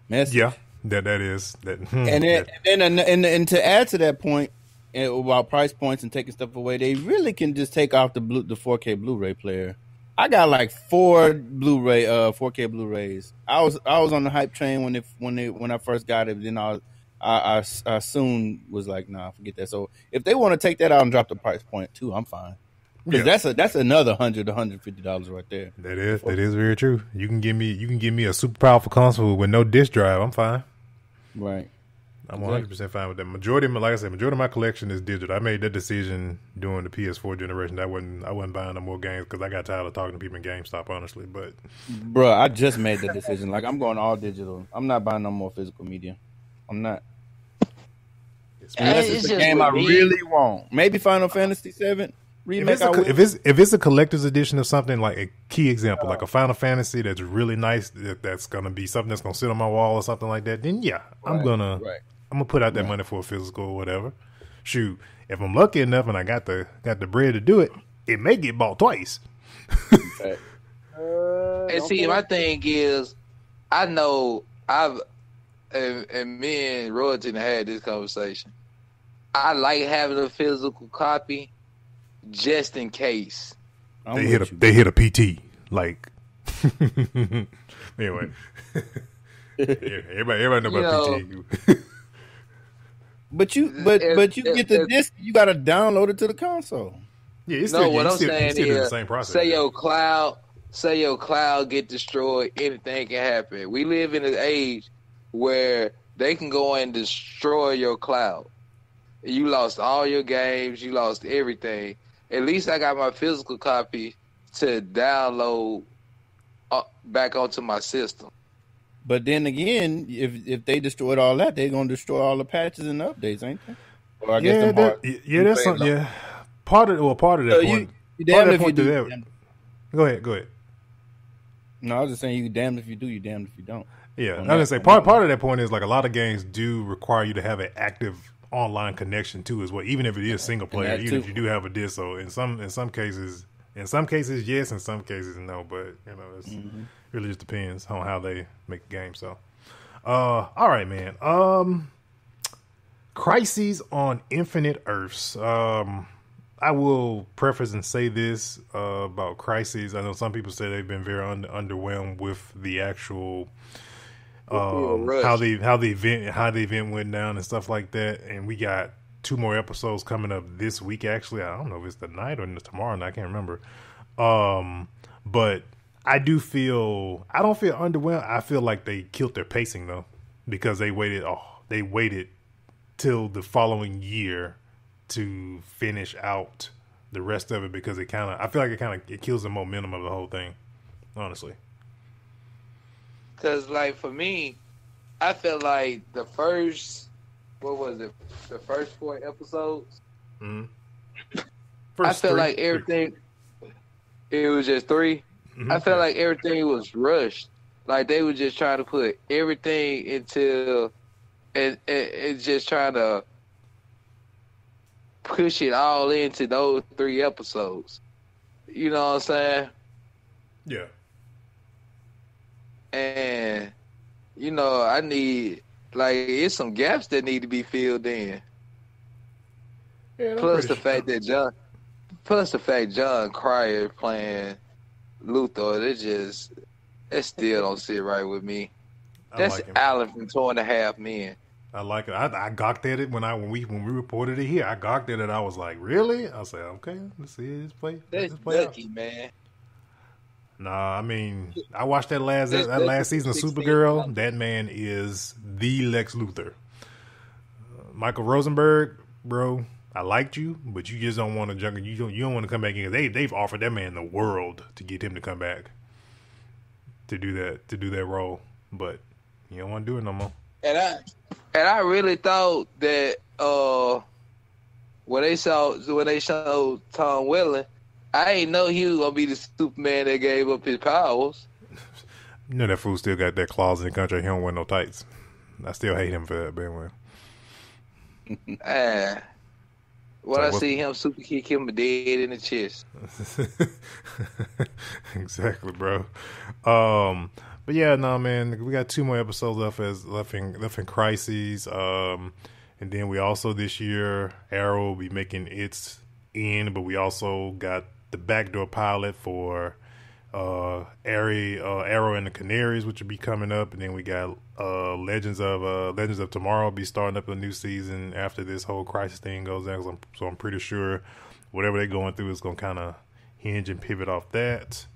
Yeah, that is that. And to add to that point, about price points and taking stuff away, they really can just take off the 4K Blu-ray player. I got like 4 4K Blu-rays. I was on the hype train when I first got it. Then I soon was like, nah, forget that. So if they want to take that out and drop the price point too, I'm fine. Because that's another $100 to $150 right there. That is very true. You can give me a super powerful console with no disc drive. I'm fine. Right. I'm 100% fine with that. Majority of my collection is digital. I made that decision during the PS4 generation. I wasn't buying no more games because I got tired of talking to people in GameStop, honestly. But bro, I just made that decision. Like, I'm going all digital. I'm not buying no more physical media. I'm not. Unless it's a game I really want. Maybe Final Fantasy VII. If it's a collector's edition of something, like a key example, like a Final Fantasy that's really nice, that's gonna be something that's gonna sit on my wall or something like that, then I'm gonna put out that money for a physical or whatever. Shoot, if I'm lucky enough and I got the bread to do it, it may get bought twice. And see, my thing is, I know and me and Royalton had this conversation. I like having a physical copy. Just in case they hit a PT, like anyway. everybody know about PT. But you get the disc. You got to download it to the console. Yeah, what I'm saying is, the same process. Say your cloud get destroyed, anything can happen. We live in an age where they can go and destroy your cloud. You lost all your games. You lost everything. At least I got my physical copy to download back onto my system. But then again, if they destroyed all that, they're gonna destroy all the patches and updates, ain't they? Or I guess that's something. Yeah, part of that point. Go ahead. No, I was just saying you damned if you do, you damned if you don't. Yeah, I was gonna say part of that point is like a lot of games do require you to have an active online connection too as well, even if it is single player, even if you do have a disc. So in some cases, In some cases, yes. In some cases, no. But it really just depends on how they make the game. So, all right, man. Crises on Infinite Earths. I will preface and say this about Crises. I know some people say they've been very underwhelmed with the actual how the event went down and stuff like that. And we got 2 more episodes coming up this week. Actually, I don't know if it's tonight or tomorrow night. I can't remember. But I don't feel underwhelmed. I feel like they killed their pacing though, because they waited till the following year to finish out the rest of it, because I feel like it kills the momentum of the whole thing, honestly. Because, like, for me, I felt like the first 4 episodes? Mm-hmm. I felt like everything, it was just 3. Mm-hmm. I felt like everything was rushed. Like, they were just trying to put everything into, and just trying to push it all into those 3 episodes. You know what I'm saying? Yeah. And, I need, like, it's some gaps that need to be filled in. Yeah, plus the fact John Cryer playing Luthor, it still don't sit right with me. That's like Alan from 2.5 Men. I like it. I gawked at it when we reported it here. I gawked at it. I was like, really? I was like, okay, let's see this play. That's lucky, man. Nah, I mean, I watched that last season of Supergirl. That man is the Lex Luthor. Michael Rosenberg, bro, I liked you, but you just don't want to jump. You don't want to come back in. They've offered that man the world to get him to come back to do that role, but you don't want to do it no more. And I really thought that when they showed Tom Welling, I ain't know he was gonna be the Superman that gave up his powers. That fool still got that clause in the country. He don't wear no tights. I still hate him for that, but anyway. When I see him super kick him dead in the chest. Exactly, bro. But yeah, no, man, we got 2 more episodes left in Crises. And then we also this year, Arrow will be making its end, but we also got the backdoor pilot for Arrow and the Canaries, which will be coming up, and then we got Legends of Tomorrow will be starting up a new season after this whole Crisis thing goes down. So I'm pretty sure whatever they're going through is going to kind of hinge and pivot off that.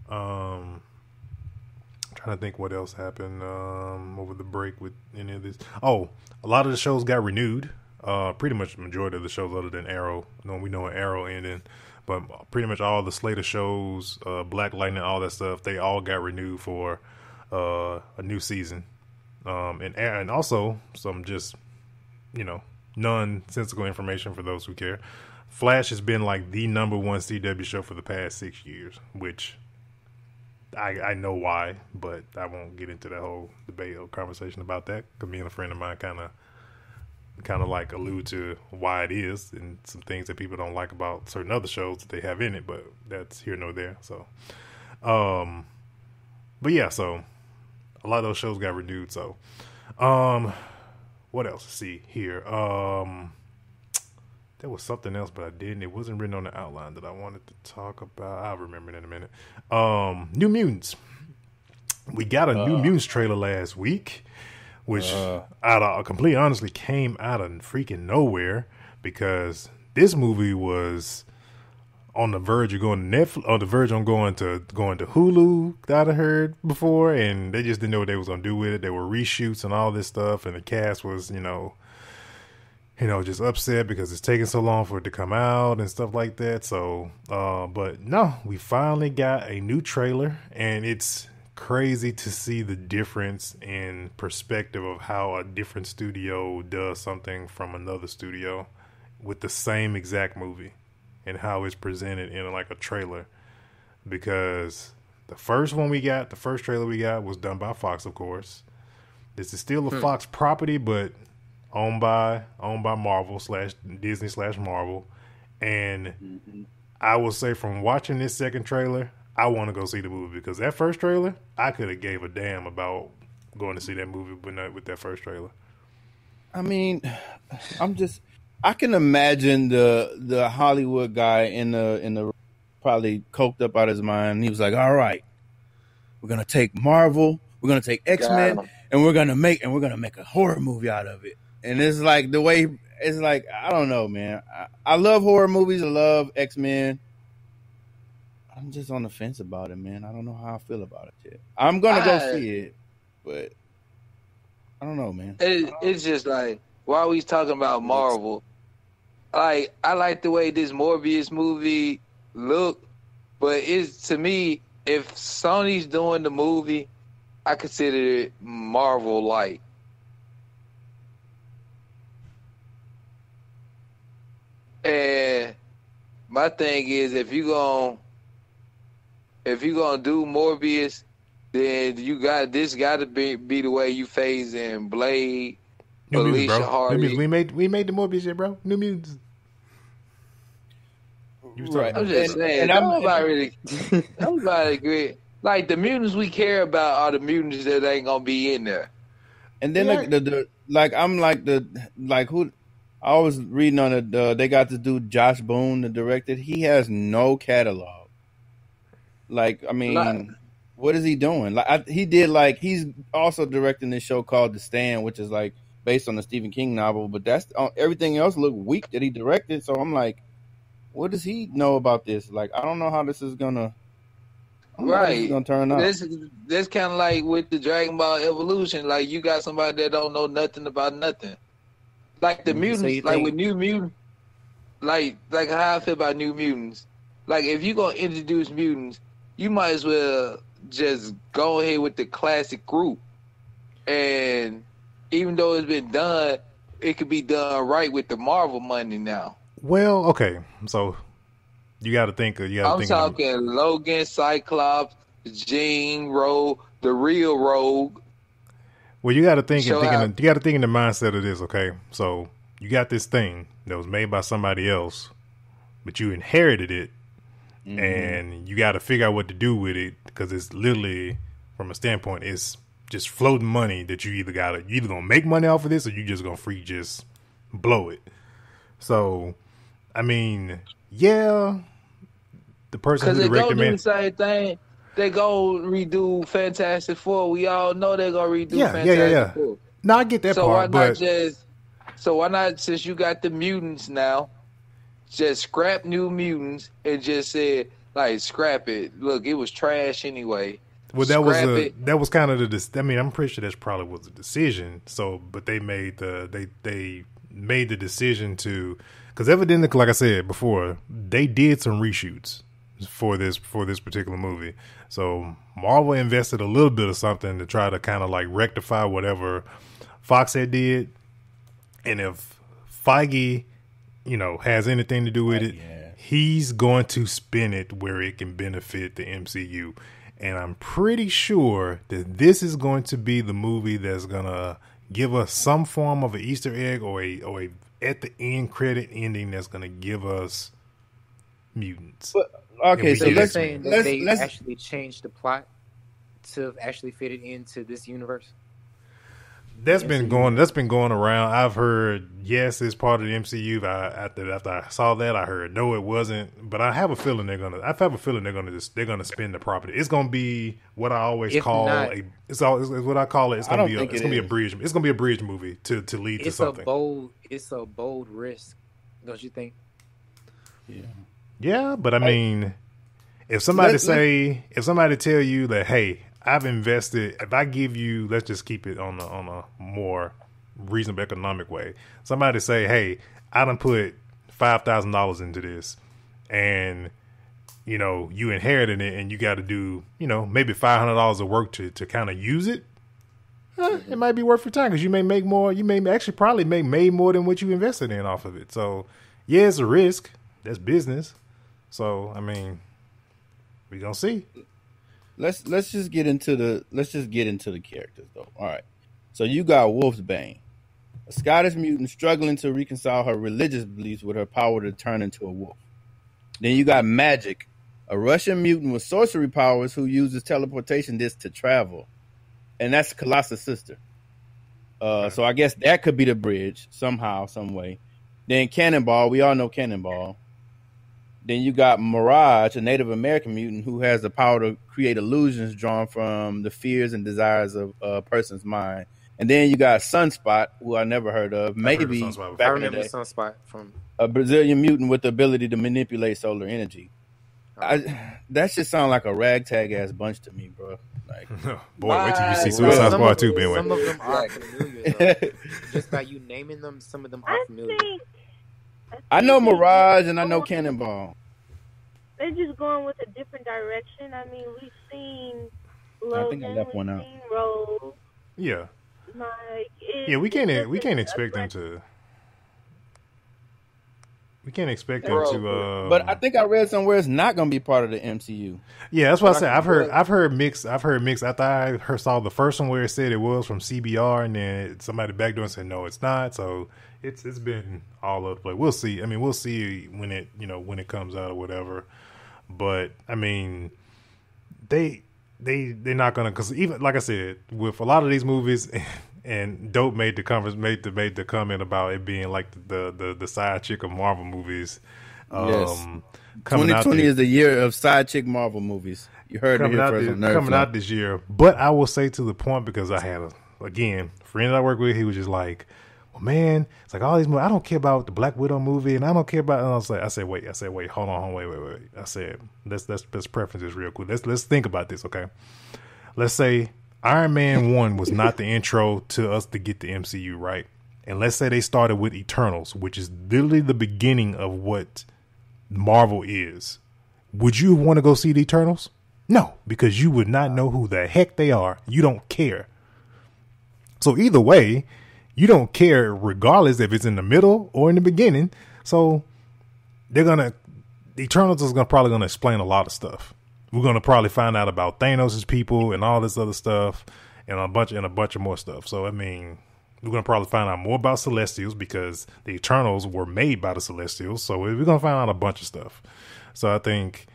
Trying to think what else happened over the break with any of this. Oh, a lot of the shows got renewed. Pretty much the majority of the shows, other than Arrow. We know an Arrow ending, but pretty much all the slate of shows, Black Lightning, all that stuff, they all got renewed for a new season. And also some just nonsensical information for those who care. Flash has been like the #1 CW show for the past 6 years, which I know why, but I won't get into that whole debate or conversation about that, because me and a friend of mine kind of like allude to why it is and some things that people don't like about certain other shows that they have in it, but that's here nor there. So, but yeah, so a lot of those shows got renewed. So, what else? Let's see here. There was something else, but I didn't. It wasn't written on the outline that I wanted to talk about. I'll remember it in a minute. New Mutants. We got a New Mutants trailer last week, which completely honestly came out of freaking nowhere, because this movie was on the verge of going to Netflix, on the verge on going to Hulu, that I heard before, and they just didn't know what they was gonna do with it. There were reshoots and all this stuff, and the cast was, just upset because it's taking so long for it to come out and stuff like that. So, but no, we finally got a new trailer, and it's crazy to see the difference in perspective of how a different studio does something from another studio with the same exact movie, and how it's presented in like a trailer. Because the first trailer we got was done by Fox, of course. This is still a Fox property, but owned by Marvel / Disney / Marvel. And I will say from watching this second trailer, I want to go see the movie because that first trailer, I could have gave a damn about going to see that movie, but not with that first trailer. I mean, I can imagine the Hollywood guy in the probably coked up out of his mind. He was like, "All right, we're gonna take Marvel, we're gonna take X-Men, and we're gonna make a horror movie out of it." And it's like the way it's like, I don't know, man. I love horror movies. I love X-Men. I'm just on the fence about it, man. I don't know how I feel about it yet. I'm gonna go see it, but I don't know, man. It's just like, why are we talking about Marvel? Like, I like the way this Morbius movie look, but it's, to me, if Sony's doing the movie, I consider it Marvel-like. And my thing is, if you gonna do Morbius, then this got to be the way you phase in Blade, New Mutants, Alicia bro. Hardy. New Mutants. We made the Morbius shit, bro. New Mutants. Right. I'm just saying, nobody agree. Like, the mutants we care about are the mutants that ain't gonna be in there. And then I was reading on it. They got this dude Josh Boone, the director. He has no catalog. Like, I mean, what is he doing? Like, he's also directing this show called The Stand, which is like based on the Stephen King novel. But that's everything else looked weak that he directed. So I'm like, what does he know about this? Like, I don't know how this is gonna. Right, gonna turn out. That's kind of like with the Dragon Ball Evolution. Like, you got somebody that don't know nothing about nothing. Like the mutants, like with New Mutants, like how I feel about New Mutants. Like, if you gonna introduce mutants, you might as well just go ahead with the classic group. And even though it's been done, it could be done right with the Marvel money now. Well, okay, so you got to think. I'm talking Logan, Cyclops, Jean, Rogue, the real Rogue. Well, you got to think. You got to think in the mindset of this. Okay, so you got this thing that was made by somebody else, but you inherited it, and you got to figure out what to do with it because it's literally, from a standpoint, it's just floating money that you either gonna make money off of this or you just gonna just blow it. So, I mean, yeah. The person who recommended, do the same thing. They go redo Fantastic Four. We all know they're gonna redo Fantastic Four. No, I get that part. Why not, since you got the mutants now, just scrap New Mutants and just say, like, scrap it. Look, it was trash anyway. Well, that was kind of the. I mean, I'm pretty sure that's probably was a decision. So, but they made the decision to, because evidently, like I said before, they did some reshoots for this particular movie. So Marvel invested a little bit of something to try to kind of like rectify whatever Fox had did. And if Feige, has anything to do with it, he's going to spin it where it can benefit the MCU. And I'm pretty sure that this is going to be the movie that's gonna give us some form of an Easter egg or a at the end credit ending that's gonna give us mutants. But, okay, so you're saying that they actually changed the plot to actually fit it into this universe? That's been going around. I've heard yes, it's part of the MCU. After I saw that, I heard no, it wasn't. But I have a feeling they're gonna spin the property. It's gonna be what I always call it's what I call it. It's gonna be a bridge. It's gonna be a bridge movie to lead to something. It's a bold risk, don't you think? Yeah, but I mean, if somebody tell you that, hey, I've invested, if I give you, let's just keep it on a more reasonable economic way. Somebody say, hey, I done put $5,000 into this, and you inherited it, and you got to do maybe $500 of work to kind of use it. It might be worth your time because you may make more. You may actually probably make more than what you invested in off of it. So yeah, it's a risk. That's business. So I mean, we gonna see. Let's just get into the characters though. All right. So you got Wolfsbane, a Scottish mutant struggling to reconcile her religious beliefs with her power to turn into a wolf. Then you got Magic, a Russian mutant with sorcery powers who uses teleportation discs to travel. And that's Colossus' sister. So I guess that could be the bridge somehow, some way. Then Cannonball, we all know Cannonball. Then you got Mirage, a Native American mutant who has the power to create illusions drawn from the fears and desires of a person's mind. And then you got Sunspot, who I never heard of. Maybe I remember Sunspot from a Brazilian mutant with the ability to manipulate solar energy. That should sound like a ragtag ass bunch to me, bro. Like, boy, wait till you see Suicide Squad 2, Ben. Some of them are familiar, though. Just by you naming them, some of them are familiar. I know Mirage and I know Cannonball. They're just going with a different direction. I mean, we've seen Logan, I left one out. seen Rose. Yeah. Like, We can't expect them to. We can't expect them to. But I think I read somewhere it's not going to be part of the MCU. Yeah, that's what I said. I've heard mixed. After I saw the first one where it said it was from CBR, and then somebody backdoor and said no, it's not. So it's been all over the place. We'll see. I mean, we'll see when it comes out or whatever. But I mean, they're not gonna, because even like I said, with a lot of these movies. And Dope made the comment about it being like the side chick of Marvel movies. Yes. 2020 is the year of side chick Marvel movies. You heard it here first on NerdFlow. Coming out this year. But I will say to the point, because I had a friend that I work with, he was just like, well, man, it's like all these movies. I don't care about the Black Widow movie, and I don't care about. And I said, wait, hold on, wait. I said, let's preference this real quick. Let's think about this, okay? Let's say Iron Man 1 was not the intro to us to get the MCU, right? And let's say they started with Eternals, which is literally the beginning of what Marvel is. Would you want to go see the Eternals? No, because you would not know who the heck they are. You don't care. So either way, you don't care regardless if it's in the middle or in the beginning. So the Eternals is probably going to explain a lot of stuff. We're going to probably find out about Thanos' people and all this other stuff and a bunch of more stuff. So, I mean, we're going to probably find out more about Celestials because the Eternals were made by the Celestials. So, we're going to find out a bunch of stuff. So, I think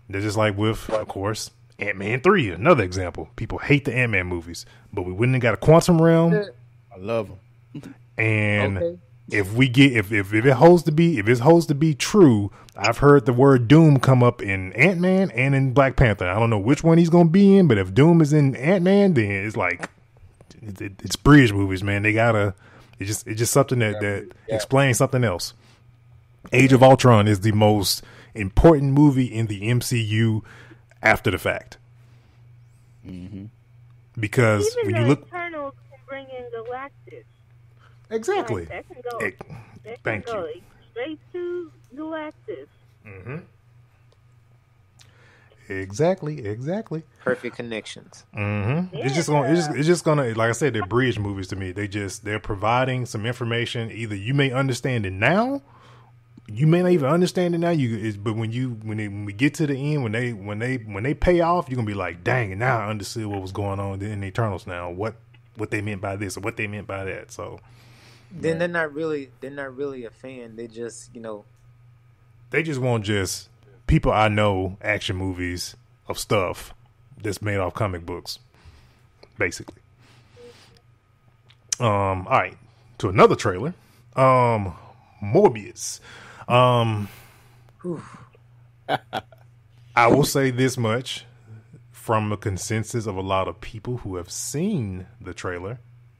they're just like with, of course, Ant-Man 3, another example. People hate the Ant-Man movies, but we wouldn't have got a quantum realm. I love them. And if it holds to be true, I've heard the word Doom come up in Ant-Man and in Black Panther. I don't know which one he's gonna be in, but if Doom is in Ant-Man, then it's like it's bridge movies, man. It's just something that explains something else. Age of Ultron is the most important movie in the MCU after the fact. Mm-hmm. Because even when you look, Eternals can bring in Galactus. exactly. Like, that can Thank go you. straight to Galactus. Mm-hmm. Exactly. Perfect connections. Mm-hmm. Yeah. It's just gonna, like I said, they're bridge movies to me. They're providing some information. Either you may understand it now, you may not even understand it now. But when we get to the end, when they pay off, you're gonna be like, dang! And now I understood what was going on in the Eternals. Now what they meant by this or what they meant by that. So then they're not really a fan. They just they just want just people I know action movies of stuff that's made off comic books, basically. All right, to another trailer. Morbius. I will say this much from the consensus of a lot of people who have seen the trailer,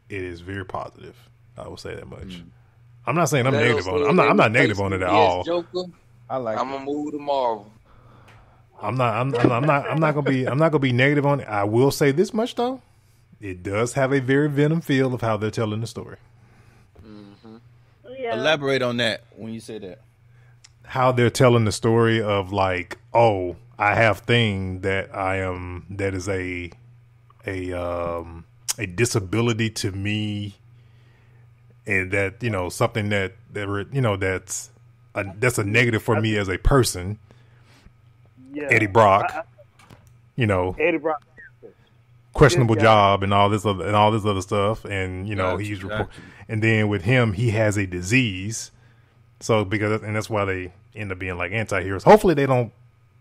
it is very positive. I will say that much. I'm not saying I'm negative on it. I'm not negative on it at all. Joker, I like. I'm gonna move to Marvel. I'm not gonna be negative on it. I will say this much though. It does have a very Venom feel of how they're telling the story. Yeah. Elaborate on that when you say that. How they're telling the story of like, oh, I have thing that that is a disability to me, and that something that's a negative for me as a person. Yeah. Eddie Brock, Eddie Brock. questionable Yeah. job and all this other stuff, and Gotcha. and then with him he has a disease, so that's why end up being like anti-heroes. Hopefully they don't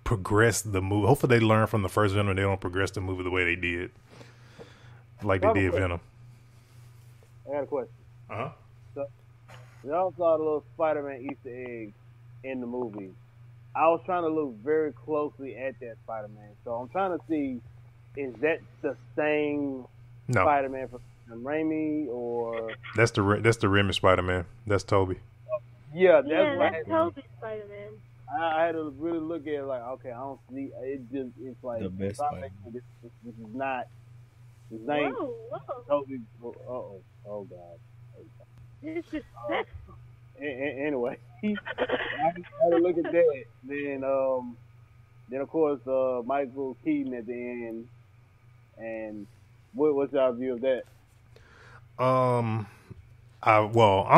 progress the movie. Hopefully they learn from the first Venom and they don't progress the movie the way they did. Like they did Venom. I got a question. Uh-huh. So, y'all saw the little Spider-Man Easter egg in the movie. I was trying to look very closely at that Spider-Man. So I'm trying to see, is that the same Spider-Man from Sam Raimi or... That's the Raimi Spider-Man. That's Toby. Yeah, that's Toby Spider-Man. I had to really look at it like, okay, I don't see it. It's like The best Spider-Man. This is not the same. Whoa. Toby. Oh God. It's just Anyway, I had to look at that. Then of course Michael Keaton at the end. And what's your view of that? I'm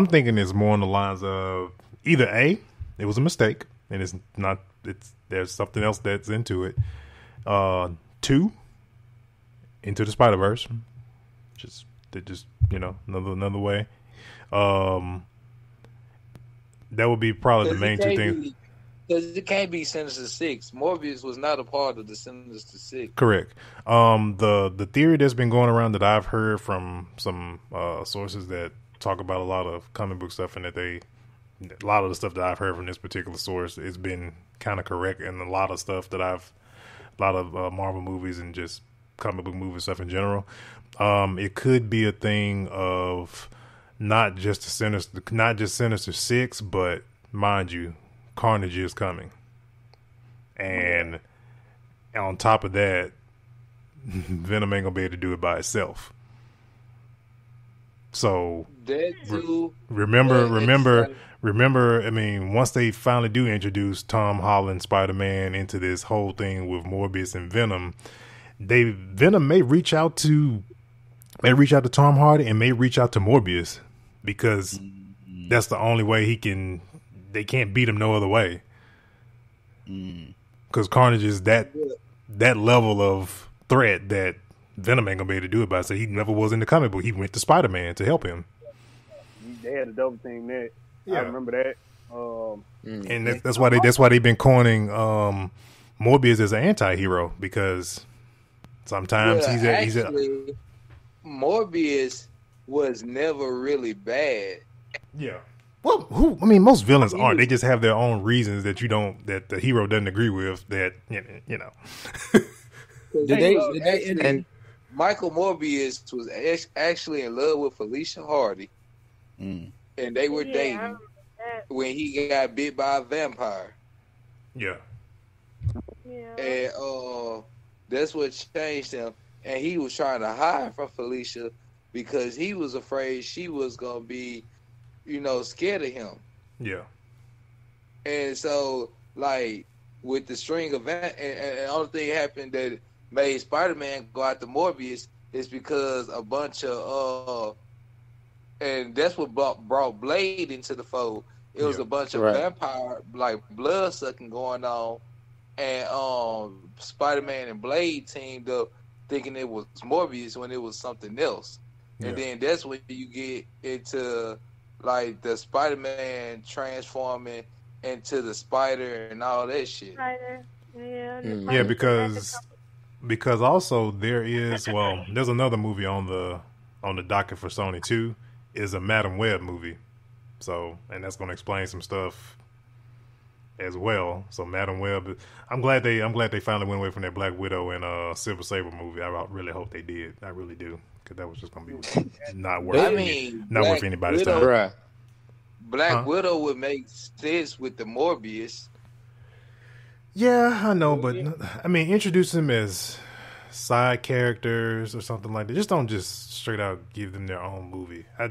thinking it's more on the lines of either A, it was a mistake, and there's something else that's into it. 2, Into the Spider-Verse, just another way. That would be probably the main two things. Because it can't be Sinister Six. Morbius was not a part of the Sinister Six. Correct. The theory that's been going around that I've heard from some sources that talk about a lot of comic book stuff, and that a lot of the stuff that I've heard from this particular source has been kind of correct, and a lot of stuff that a lot of Marvel movies and just comic book movie stuff in general. It could be a thing of not just Sinister Six, but mind you, Carnage is coming, and on top of that, Venom ain't gonna be able to do it by itself. So remember. I mean, once they finally do introduce Tom Holland Spider-Man into this whole thing with Morbius and Venom, Venom may reach out to Tom Hardy and may reach out to Morbius, because that's the only way they can't beat him no other way. Because Carnage is that level of threat that Venom ain't gonna be able to do it by. So he never was in the comic book. He went to Spider-Man to help him. They had a double team there. Yeah. I remember that. And that's why they've been coining Morbius as an anti-hero, because sometimes Morbius was never really bad. Yeah. Well, most villains aren't. They just have their own reasons that the hero doesn't agree with. That you know. And Michael Morbius was actually in love with Felicia Hardy, and they were dating when he got bit by a vampire. Yeah. And that's what changed him. And he was trying to hide from Felicia because he was afraid she was gonna be, scared of him. Yeah. And so, like, with the string of and the only thing happened that made Spider-Man go after Morbius is because a bunch of and that's what brought Blade into the fold. It was a bunch of vampire, like, blood sucking going on, and Spider-Man and Blade teamed up thinking it was Morbius when it was something else. And then that's when you get into, like, the Spider-Man transforming into the spider and all that shit. Spider. Yeah. Yeah, because also there's another movie on the docket for Sony too, is a Madam Web movie. So, and that's going to explain some stuff as well. So Madam Web, I'm glad they finally went away from that Black Widow and Silver Saber movie. I really hope they did. I really do, because that was just going to be not worth worth anybody's time. Right. Black Widow would make sense with the Morbius. Yeah, I know, but I mean, introduce them as side characters or something like that. Just don't just straight out give them their own movie. I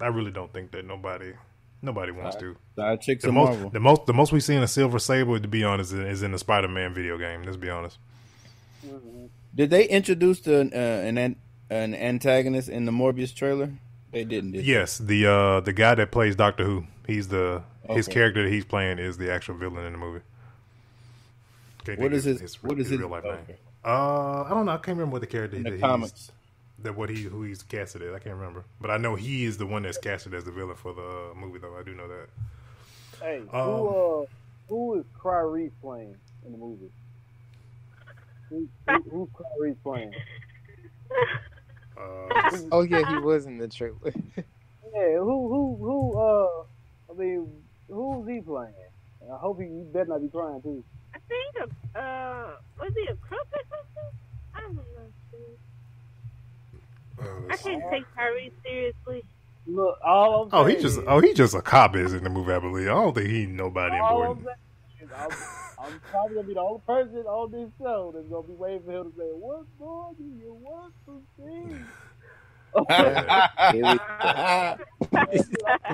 really don't think that nobody wants to. Side chicks in Marvel. The most we've seen of Silver Saber, to be honest, is in the Spider-Man video game. Let's be honest. Did they introduce an antagonist in the Morbius trailer? They didn't. Yes, the guy that plays Doctor Who. His character that he's playing is the actual villain in the movie. What is his real life name? I don't know. I can't remember what the character in the comics. Who he's casted as. I can't remember, but I know he is the one that's casted as the villain for the movie, though. I do know that. Hey, who is Clarice playing in the movie? Who's Clarice playing? Oh yeah, he was in the trailer. Yeah, I mean, who's he playing? I hope he better not be crying too. I think was he a crook or something? I don't know. I can't take Tyrese seriously. Look, all I'm saying he just a cop is in the movie, I believe. I don't think he nobody all important. I'm probably gonna be the only person on this show that's gonna be waiting for him to say, "What more do you want to see?"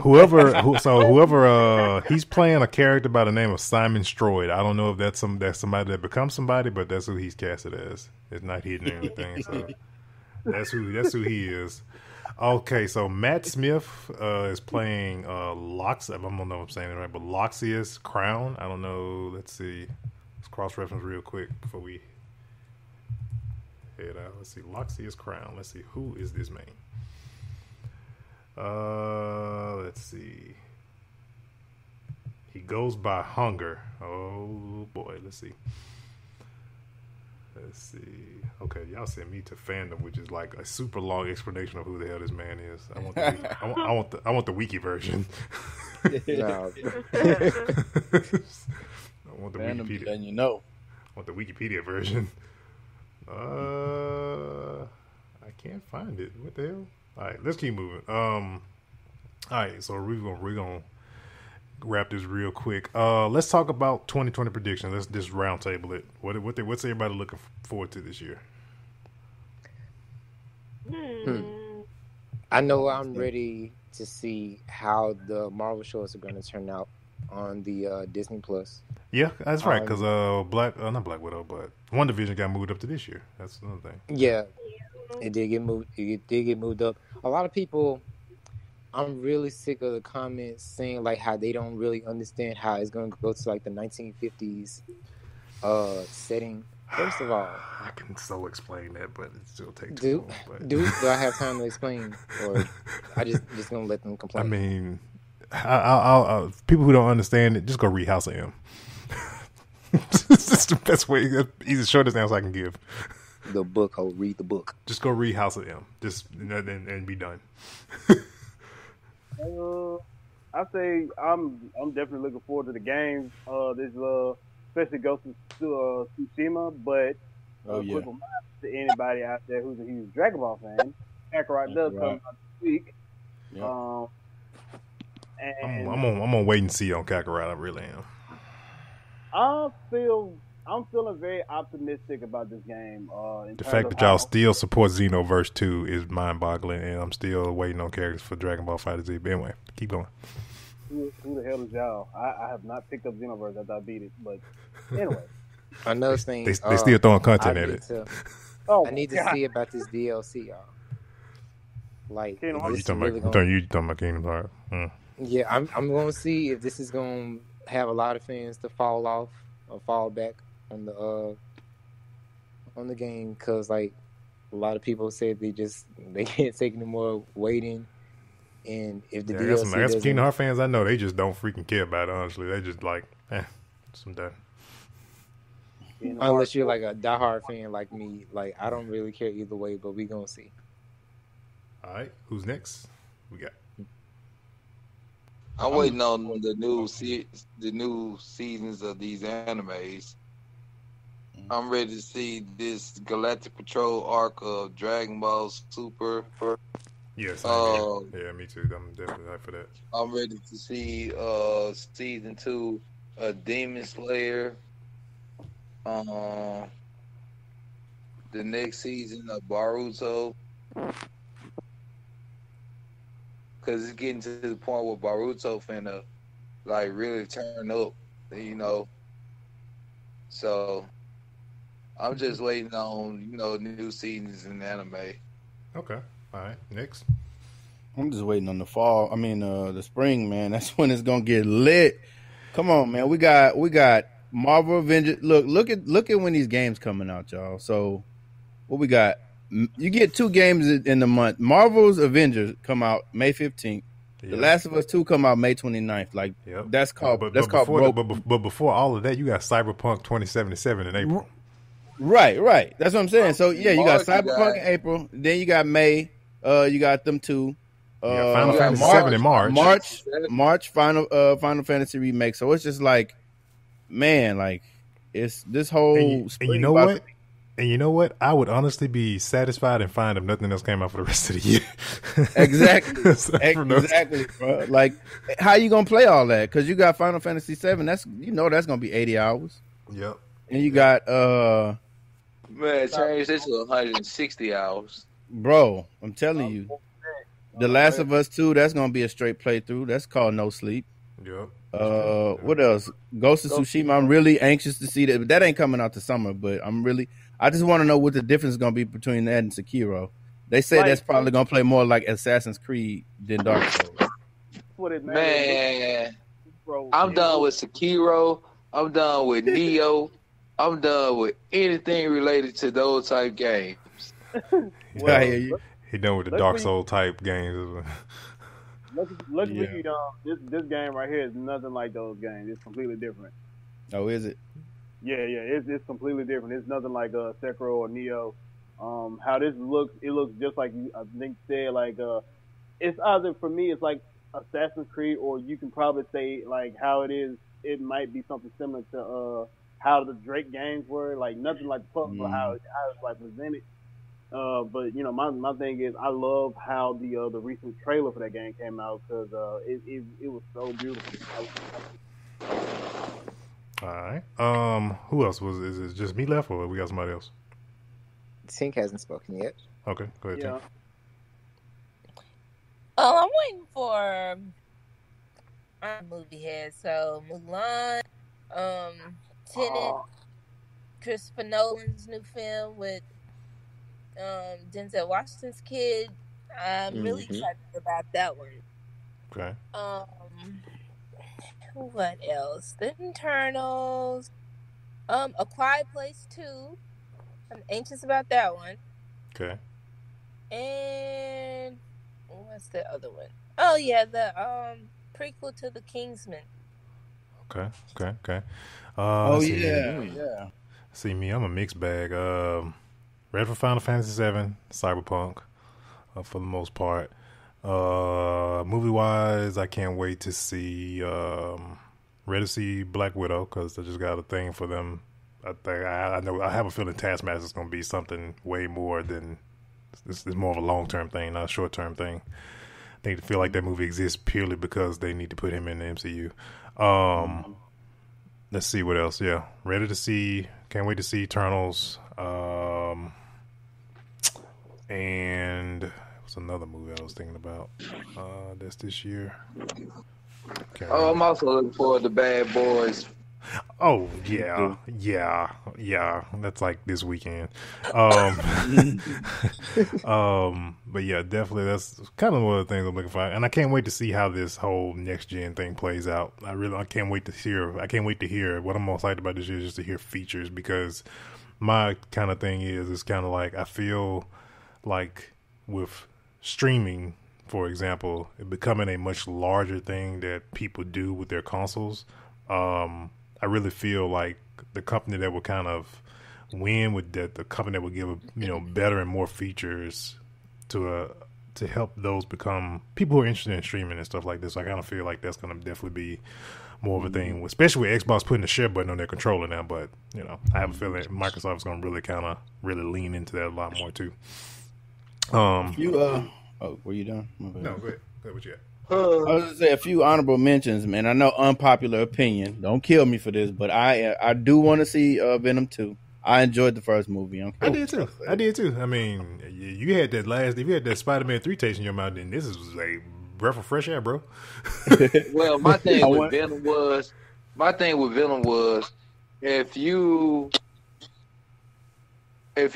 whoever he's playing a character by the name of Simon Stroyd. I don't know if that's somebody that becomes somebody, but that's who he's casted as. It's not hidden or anything, so that's who he is. Okay, so Matt Smith is playing Lox. I don't know if I'm saying it right, but Loxias Crown. I don't know. Let's see. Let's cross-reference real quick before we head out. Let's see. Loxias Crown. Let's see. Who is this man? Let's see. He goes by Hunger. Oh, boy. Let's see. Okay, y'all sent me to fandom, which is like a super long explanation of who the hell this man is. I want the wiki version. No. I want the Fandom Wikipedia. letting you know. I want the Wikipedia version. I can't find it. What the hell? All right, let's keep moving. All right, so we're gonna wrap this real quick. Let's talk about 2020 predictions. Let's just round table it. What's everybody looking forward to this year? I know I'm ready to see how the Marvel shows are going to turn out on the Disney Plus. Yeah, that's right. Because not Black Widow, but WandaVision got moved up to this year. That's another thing. Yeah, it did get moved. It did get moved up. A lot of people. I'm really sick of the comments saying like how they don't really understand how it's going to go to like the 1950s setting. First of all, I can so explain that, but it still takes do I have time to explain, or I just gonna let them complain? I mean, I'll people who don't understand it, just go read House of M. It's the best way, easy shortest answer I can give. The book, I'll read the book. Just go read House of M, just and be done. I say I'm definitely looking forward to the game. This especially Ghost of Tsushima, but quick reminder to anybody out there who's a huge Dragon Ball fan, Kakarot does come out this week. Yeah. And I'm gonna wait and see on Kakarot. I really am. I'm feeling very optimistic about this game. The fact that y'all still support Xenoverse 2 is mind-boggling, and I'm still waiting on characters for Dragon Ball FighterZ. But anyway, keep going. Who the hell is y'all? I have not picked up Xenoverse after I beat it, but anyway. Another thing, they still throwing content at it. I need to see about this DLC, y'all. Like, you talking about Kingdom Hearts? Yeah, I'm going to see if this is going to have a lot of fans to fall off or fall back on the game, because like a lot of people said they can't take any more waiting. And if the DLC I got some Kingdom Hearts fans I know, they just don't freaking care about it, honestly. They just like, some done. Unless you're like a diehard fan like me, like I don't really care either way, but we gonna see. All right, who's next? We got. I'm waiting on the new seasons of these animes. I'm ready to see this Galactic Patrol arc of Dragon Ball Super. Yes, yeah, me too. I'm definitely hyped for that. I'm ready to see season 2 of Demon Slayer. The next season of Boruto. Because it's getting to the point where Boruto finna like really turn up, you know. So I'm just waiting on, new seasons in anime. Okay. All right. Next. I'm just waiting on the fall. I mean, the spring, man. That's when it's gonna get lit. Come on, man. We got Marvel Avengers. Look at when these games coming out, y'all. So what we got? You get 2 games in the month. Marvel's Avengers come out May 15th, The Last of Us 2 come out May 29th. Like that's called but before all of that, you got Cyberpunk 2077 in April. Right. That's what I'm saying. So yeah, you got Cyberpunk in April. Then you got May. You got them two. Final Fantasy 7 in March. March Final Fantasy remake. So it's just like, man, like it's this whole. And you know what? And you know what? I would honestly be satisfied and fine if nothing else came out for the rest of the year. Exactly, bro. Like, how you gonna play all that? Because you got Final Fantasy 7. That's gonna be 80 hours. Yep. And you got man, change this to 160 hours. Bro, I'm telling you, The Last of Us 2. That's gonna be a straight playthrough. That's called No Sleep. Yep. What else? Ghost of Tsushima. I'm really anxious to see that. That ain't coming out this summer, but I just want to know what the difference is going to be between that and Sekiro. They say that's probably going to play more like Assassin's Creed than Dark Souls. Man, I'm done with Sekiro. I'm done with Neo. I'm done with anything related to those type games. I hear you. He done with the Dark Soul type games. Look you this game right here is nothing like those games. It's completely different. Oh, is it? Yeah, it's completely different. It's nothing like Sekiro or Neo. How this looks, it looks just like you, I think, said, like, it's either, for me, it's like Assassin's Creed, or you can probably say, like, how it is, it might be something similar to how the Drake games were, like, nothing like the how it's, like, presented. But, you know, my thing is, I love how the recent trailer for that game came out, because it was so beautiful. All right. Who else is it just me left, or we got somebody else? Tink hasn't spoken yet. Okay, go ahead, Tink. I'm waiting for our movie head. So Mulan, Tenet, Christopher Nolan's new film with Denzel Washington's kid. I'm really excited about that one. Okay. What else? The Internals. A Quiet Place 2. I'm anxious about that one. Okay. And what's the other one? Oh yeah, the prequel to The Kingsman. Okay. Yeah. See me, I'm a mixed bag. Ready for Final Fantasy 7, Cyberpunk, for the most part. Movie wise, I can't wait to see. Ready to see Black Widow, because I just got a thing for them. I know I have a feeling Taskmaster is going to be something way more than this. Is more of a long term thing, not a short term thing. I think I feel like that movie exists purely because they need to put him in the MCU. Let's see what else. Yeah, ready to see. Can't wait to see Eternals. And what's another movie I was thinking about? That's this year. I'm also looking forward to Bad Boys. Oh yeah. That's like this weekend. But yeah, definitely that's kind of one of the things I'm looking for, and I can't wait to see how this whole next gen thing plays out. I can't wait to hear. What I'm most excited about this year is just to hear features, because my kind of thing is kind of like, I feel like with streaming, for example, it becoming a much larger thing that people do with their consoles. I really feel like the company that will kind of win with that, the company that will give better and more features to help those become people who are interested in streaming and stuff like this. So I kind of feel like that's going to definitely be more of a thing, especially with Xbox putting the share button on their controller now. But I have a feeling Microsoft's going to really lean into that a lot more too. Were you done? No, go ahead. What you got? I was going to say a few honorable mentions, man. I know unpopular opinion. Don't kill me for this, but I do want to see Venom 2. I enjoyed the first movie. I did too. I mean, you had that Spider-Man 3 taste in your mouth, then this is a breath of fresh air, bro. Well, my thing with Venom was, if you're an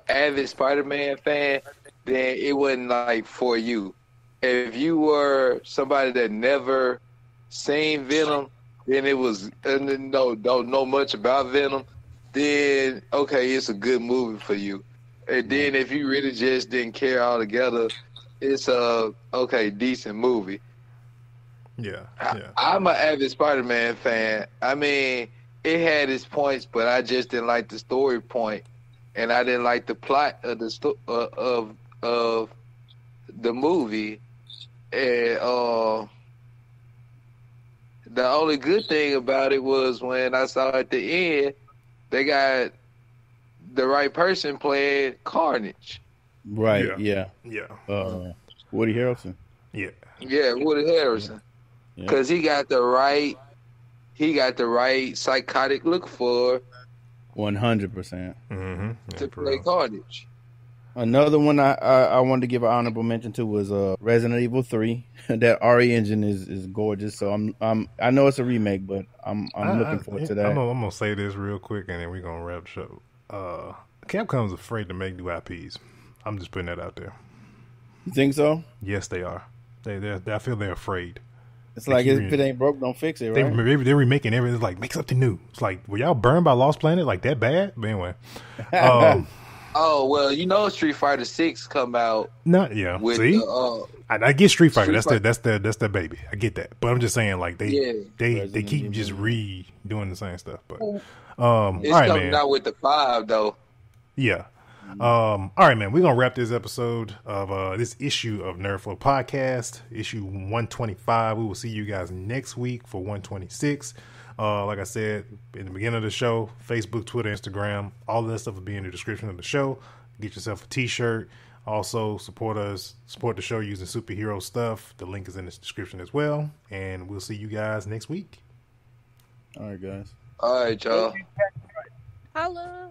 avid Spider-Man fan, then it wasn't like for you. If you were somebody that never seen Venom, then it was don't know much about Venom, then okay, it's a good movie for you. And then if you really just didn't care altogether, it's a decent movie. Yeah. I'm an avid Spider-Man fan. I mean, it had its points, but I just didn't like the story point, and I didn't like the plot of the of the movie. And the only good thing about it was when I saw at the end they got the right person playing Carnage. Right. Yeah. Woody Harrelson. Yeah. Yeah, Woody Harrelson. Because he got the right psychotic look for 100%. to play Carnage. Another one I wanted to give an honorable mention to was Resident Evil 3. That RE engine is gorgeous. So I know it's a remake, but I'm looking forward to that. I'm gonna say this real quick, and then we're gonna wrap the show. Capcom's afraid to make new IPs. I'm just putting that out there. You think so? Yes, they are. I feel they're afraid. It's like if it ain't broke, don't fix it, right? They're remaking everything. It's like, make something new. It's like, were y'all burned by Lost Planet? Like, that bad? But anyway. Oh, well, Street Fighter 6 come out. With see? I get Street Fighter. That's their baby. I get that. But I'm just saying, like, they keep just redoing the same stuff. But it's all right, coming out with the 5, though. Yeah. All right, man. We're gonna wrap this episode of this issue of NerdFlow Podcast, issue 125. We will see you guys next week for 126. Like I said in the beginning of the show, Facebook, Twitter, Instagram, all of that stuff will be in the description of the show. Get yourself a t-shirt. Also support the show using superhero stuff. The link is in the description as well. And we'll see you guys next week. All right, guys. All right, y'all. Hello.